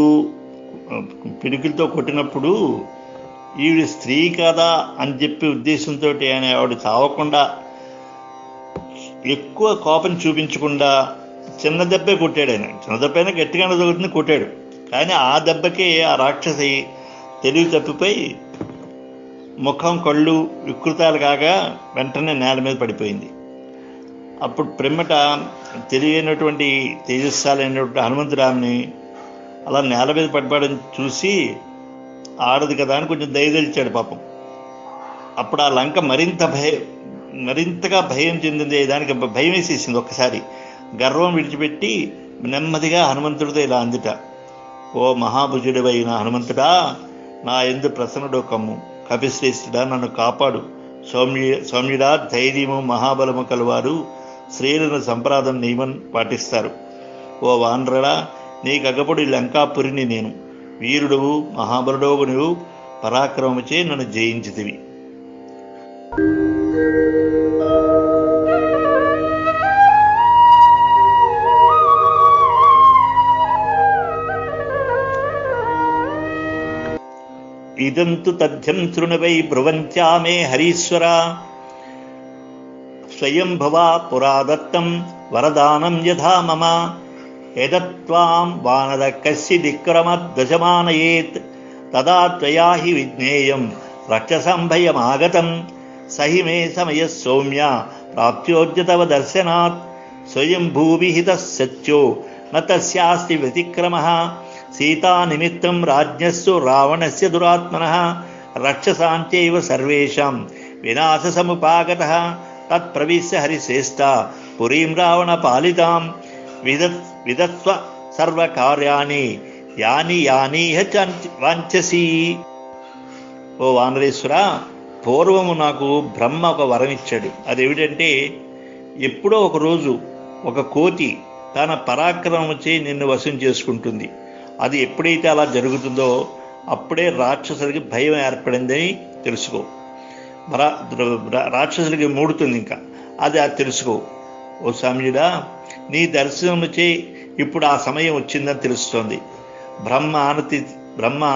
Speaker 1: పిడుగులతో కొట్టినప్పుడు ఈవిడ స్త్రీ కదా అని చెప్పి ఉద్దేశంతో ఆయన ఆవిడ చావకుండా ఎక్కువ కోపం చూపించకుండా చిన్న దెబ్బే కొట్టాడు. ఆయన చిన్న దెబ్బ అయినా గట్టిగానే తగులుతుంది కొట్టాడు. కానీ ఆ దెబ్బకే ఆ రాక్షసి తెలివి తప్పిపోయి ముఖం కళ్ళు వికృతాలు కాగా వెంటనే నేల మీద పడిపోయింది. అప్పుడు పిమ్మట తెలియనటువంటి తేజస్సాలైనటువంటి హనుమంతురాముని అలా నేల మీద పడిపోవడం చూసి ఆడదు కదా అని కొంచెం దయదలిచాడు పాపం. అప్పుడు ఆ లంక మరింతగా భయం చెందింది. దానికి భయం వేసేసింది. ఒక్కసారి గర్వం విడిచిపెట్టి నెమ్మదిగా హనుమంతుడితో ఇలా అందిట, ఓ మహాభుజుడివైన హనుమంతుడా, నా యందు ప్రసన్నుడు కమ్ము, కపిశ్రేష్ఠుడా నన్ను కాపాడు, సౌమ్యుడా ధైర్యము మహాబలము కలవారు స్త్రీలను సంప్రాదం నియమం పాటిస్తారు. ఓ వానరుడా, నీకు అగపడి లంకాపురిని నేను, వీరుడువు మహాబలుడవు నువ్వు, పరాక్రమముచే నన్ను జయించితివి. ఇదంతు తథ్యం శృణువై బ్రువంత్యా మే హరీశ్వర, స్వయం భవా పురాదత్తం వరదానం యథా మమ, యదత్వాం వానర కశ్చిదిక్రమద్వశమానయేత్, తదా త్వయా హి విజ్ఞేయం రక్షసంభయమాగతం, సహి మే సమయ సౌమ్య ప్రాప్త్యోద్య తవ దర్శనాత్, స్వయం భూవిహితః సత్యో న తస్యాస్తి వ్యతిక్రమః, సీతానిమిత్తం రాజ్ఞస్సు రావణస్య దురాత్మనః, రక్షసాంచైవ సర్వేషాం వినాశసముపాగతః, తత్ప్రవిశ్య హరిశ్రేష్ఠ పురీం రావణ పాలితాం, విదత్స్వ సర్వకార్యాణి యాని యానీహ వాంఛసి. ఓ వానరేశ్వర, పూర్వము నాకు బ్రహ్మ ఒక వరం ఇచ్చాడు. అదేమిటంటే, ఎప్పుడో ఒకరోజు ఒక కోతి తన పరాక్రమముచే నిన్ను వశం చేసుకుంటుంది. అది ఎప్పుడైతే అలా జరుగుతుందో అప్పుడే రాక్షసులకి భయం ఏర్పడిందని తెలుసుకో. రాక్షసులకి మూడుతుంది ఇంకా, అది తెలుసుకో. ఓ సామ్యుడా, నీ దర్శనముచే ఇప్పుడు ఆ సమయం వచ్చిందని తెలుస్తోంది. బ్రహ్మ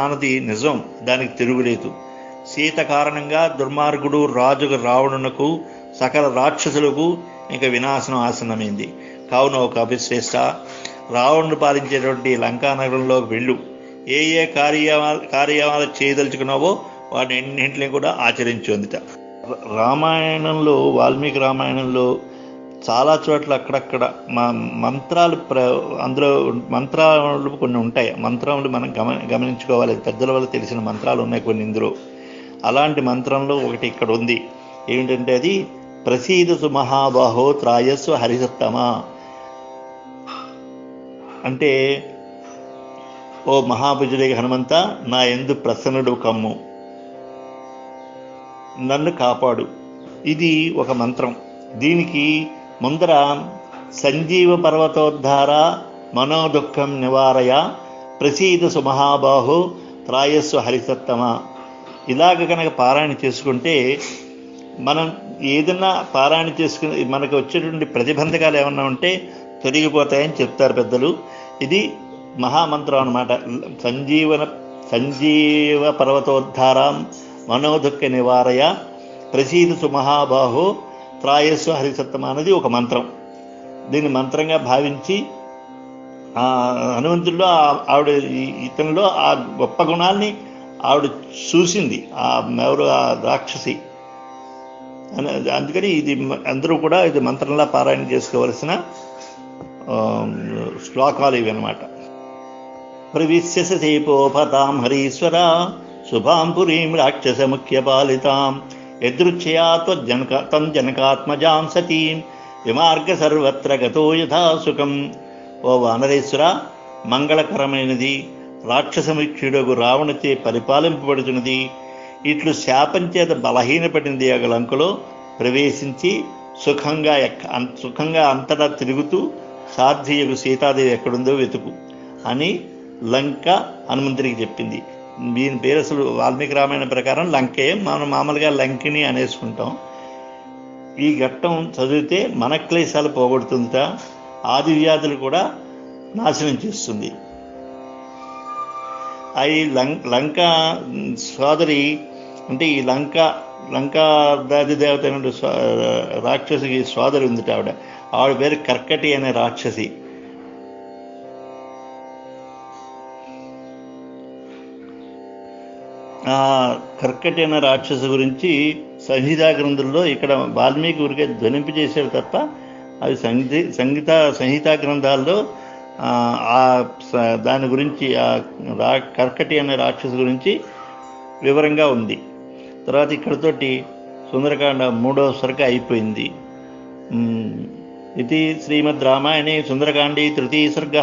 Speaker 1: ఆనతి నిజం, దానికి తిరుగులేదు. సీత కారణంగా దుర్మార్గుడు రాజుకు రావణునకు సకల రాక్షసులకు ఇంకా వినాశనం ఆసన్నమైంది. కావున ఒక అభిశ్రేష్ట, రావణుడు పాలించేటువంటి లంకానగరంలోకి వెళ్ళు. ఏ ఏ కార్యక్రమాలు చేయదలుచుకున్నావో వాటిని ఎన్నింటినీ కూడా ఆచరించుందిట. రామాయణంలో, వాల్మీకి రామాయణంలో చాలా చోట్ల అక్కడక్కడ మంత్రాలు అందులో మంత్రాలు కొన్ని ఉంటాయి. మంత్రాలు మనం గమనించుకోవాలి. పెద్దల వల్ల తెలిసిన మంత్రాలు ఉన్నాయి కొన్ని ఇందులో. అలాంటి మంత్రంలో ఒకటి ఇక్కడ ఉంది. ఏమిటంటే అది ప్రసీదసు మహాబాహో త్రాయస్వ హరిసత్తమా. అంటే, ఓ మహాభుజుడే హనుమంత, నా యందు ప్రసన్నుడు కమ్ము, నన్ను కాపాడు. ఇది ఒక మంత్రం. దీనికి ముందర సంజీవ పర్వతోద్ధార మనోదుఃఖం నివారయ ప్రసీదసు మహాబాహో త్రాయస్వ హరిసత్తమ. ఇలాగ కనుక పారాయణ చేసుకుంటే మనం ఏదన్నా పారాయణ చేసుకుని మనకు వచ్చేటువంటి ప్రతిబంధకాలు ఏమన్నా ఉంటే తొలగిపోతాయని చెప్తారు పెద్దలు. ఇది మహామంత్రం అన్నమాట. సంజీవ పర్వతోద్ధారం మనోదుఃఖ నివారయ ప్రసీదసు మహాబాహో త్రాయస్వ హరిసత్తమ అనేది ఒక మంత్రం. దీన్ని మంత్రంగా భావించి హనుమంతుడిలో ఆవిడ ఇతనిలో ఆ గొప్ప గుణాల్ని ఆవిడ చూసింది, ఎవరు ఆ రాక్షసి. అందుకని ఇది అందరూ కూడా ఇది మంత్రంలా పారాయణ చేసుకోవలసిన శ్లోకాలు ఇవి అన్నమాట. ప్రవిశ్యసేపోపతాం హరీశ్వర శుభాం పురీం రాక్షస ముఖ్య పాలితాం యదృచ్ఛయా తం జనకాత్మజాం సతీం విమార్గ సర్వత్ర గతో యథా సుఖం. ఓ వానరేశ్వర, మంగళకరమైనది రాక్షసముఖ్యుడగు రావణచే పరిపాలింపబడుతున్నది, ఇట్లు శాపం చేత బలహీనపడింది ఆ లంకలో ప్రవేశించి సుఖంగా అంతటా తిరుగుతూ సాధ్యయగు సీతాదేవి ఎక్కడుందో వెతుకు అని లంక హనుమంతుడికి చెప్పింది. దీని పేరు అసలు వాల్మీకి రామాయణ ప్రకారం లంకే, మనం మామూలుగా లంకిని అనేసుకుంటాం. ఈ ఘట్టం చదివితే మనక్లేశాలు పోగొడుతుందట, ఆది వ్యాధులు కూడా నాశనం చేస్తుంది. ఈ లంక సోదరి అంటే ఈ లంకాదాది దేవత రాక్షసికి సోదరి ఉందిట. ఆవిడ పేరు కర్కటి అనే రాక్షసి. ఆ కర్కటి అనే రాక్షసు గురించి సంహితా గ్రంథంలో ఇక్కడ వాల్మీకి ఊరికే ధ్వనింపు చేశాడు తప్ప అవి సంహితా గ్రంథాల్లో దాని గురించి కర్కటి అనే రాక్షసు గురించి వివరంగా ఉంది. తర్వాత ఇక్కడతోటి సుందరకాండ 3వ సర్గ అయిపోయింది. ఇది శ్రీమద్ రామాయణే సుందరకాండే 3వ సర్గ.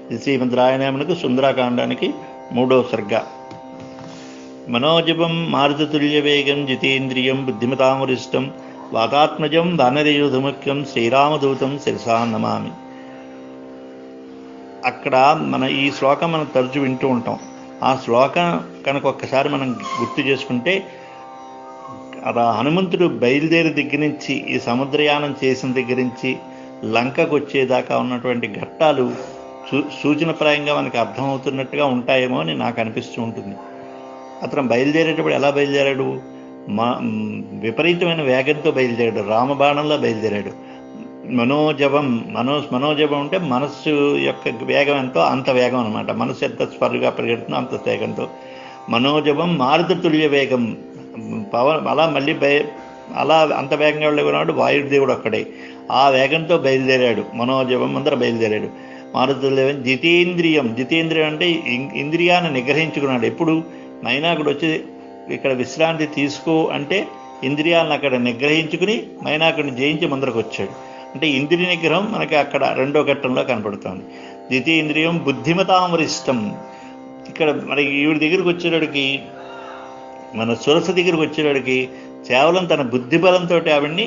Speaker 1: ఇది శ్రీమద్ రామాయణమునకు సుందరకాండానికి 3వ సర్గ. మనోజపం మారుతతుల్యవేగం జితేంద్రియం బుద్ధిమతామరిష్టం వాతాత్మజం వానరయూధముఖ్యం శ్రీరామదూతం శిరసా నమామి. అక్కడ ఈ శ్లోకం మనం తరచు వింటూ ఉంటాం. ఆ శ్లోకం కనుక ఒక్కసారి మనం గుర్తు చేసుకుంటే హనుమంతుడు బయలుదేరి దగ్గర నుంచి ఈ సముద్రయానం చేసిన దగ్గర నుంచి లంకకు వచ్చేదాకా ఉన్నటువంటి ఘట్టాలు సూచనప్రాయంగా మనకి అర్థమవుతున్నట్టుగా ఉంటాయేమో అని నాకు అనిపిస్తూ ఉంటుంది. అతను బయలుదేరేటప్పుడు ఎలా బయలుదేరాడు? విపరీతమైన వేగంతో బయలుదేరాడు, రామబాణంలో బయలుదేరాడు. మనోజపం అంటే మనస్సు యొక్క వేగం ఎంతో అంత వేగం అనమాట. మనస్సు ఎంత స్పరుగా పరిగెడుతుందో అంత వేగంతో. మనోజపం మారుతతుల్య వేగం, అలా మళ్ళీ అలా అంత వేగంగా వెళ్ళినాడు వాయుదేవుడు ఒక్కడే. ఆ వేగంతో బయలుదేరాడు. మనోజపం అందరూ బయలుదేరాడు. మారుతతుల్య జితేంద్రియం అంటే ఇంద్రియాన్ని నిగ్రహించుకున్నాడు. ఎప్పుడు మైనాకుడు వచ్చి ఇక్కడ విశ్రాంతి తీసుకో అంటే ఇంద్రియాలను అక్కడ నిగ్రహించుకుని మైనాకుడిని జయించి ముందరకు వచ్చాడు. అంటే ఇంద్రియ నిగ్రహం మనకి అక్కడ 2వ ఘట్టంలో కనపడుతుంది. ద్వితీయంద్రియం బుద్ధిమతామరిష్టం. ఇక్కడ మనకి ఈవిడ దగ్గరికి వచ్చేవాడికి, మన సురస దగ్గరికి వచ్చేవాడికి కేవలం తన బుద్ధిబలంతో ఆవిడ్ని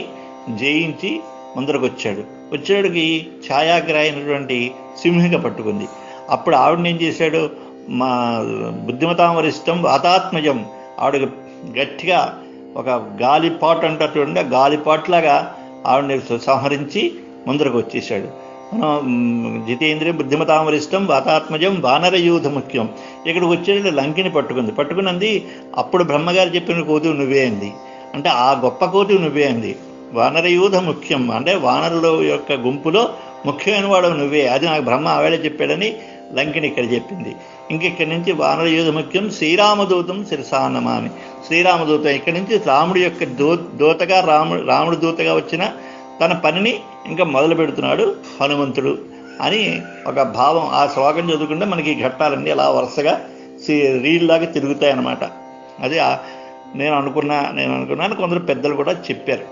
Speaker 1: జయించి ముందరకు వచ్చేవాడికి ఛాయాగ్రాహి అయినటువంటి సింహిక పట్టుకుంది. అప్పుడు ఆవిడని ఏం చేశాడు? మా బుద్ధిమతామరిష్టం వాతాత్మజం, ఆవిడకి గట్టిగా ఒక గాలిపాటు అంటారు చూడండి, ఆ గాలిపాట్లాగా ఆవిడని సంహరించి ముందరకు వచ్చేసాడు. జితేంద్రియం బుద్ధిమతామరిష్టం వాతాత్మజం వానరయూధ ముఖ్యం. ఇక్కడికి వచ్చేది లంకిని పట్టుకున్నది. అప్పుడు బ్రహ్మగారు చెప్పిన కోతువు నువ్వే అంది. అంటే ఆ గొప్ప కోతువు నువ్వే అంది. వానరయూధ ముఖ్యం అంటే వానరుల యొక్క గుంపులో ముఖ్యమైన వాడు నువ్వే, అది నాకు బ్రహ్మ ఆవేళ చెప్పాడని లంకిని ఇక్కడ చెప్పింది. ఇంకెక్కడి నుంచి వానరయూధ ముఖ్యం శ్రీరామదూతం శిరసా నమామి. శ్రీరామదూతం ఇక్కడి నుంచి రాముడి యొక్క దూతగా రాముడి దూతగా వచ్చిన తన పనిని ఇంకా మొదలు పెడుతున్నాడు హనుమంతుడు అని ఒక భావం. ఆ శ్లోకం చదువుకుంటే మనకి ఈ ఘట్టాలన్నీ అలా వరుసగా రీల్లాగా తిరుగుతాయన్నమాట. అది నేను అనుకున్నాను, కొందరు పెద్దలు కూడా చెప్పారు.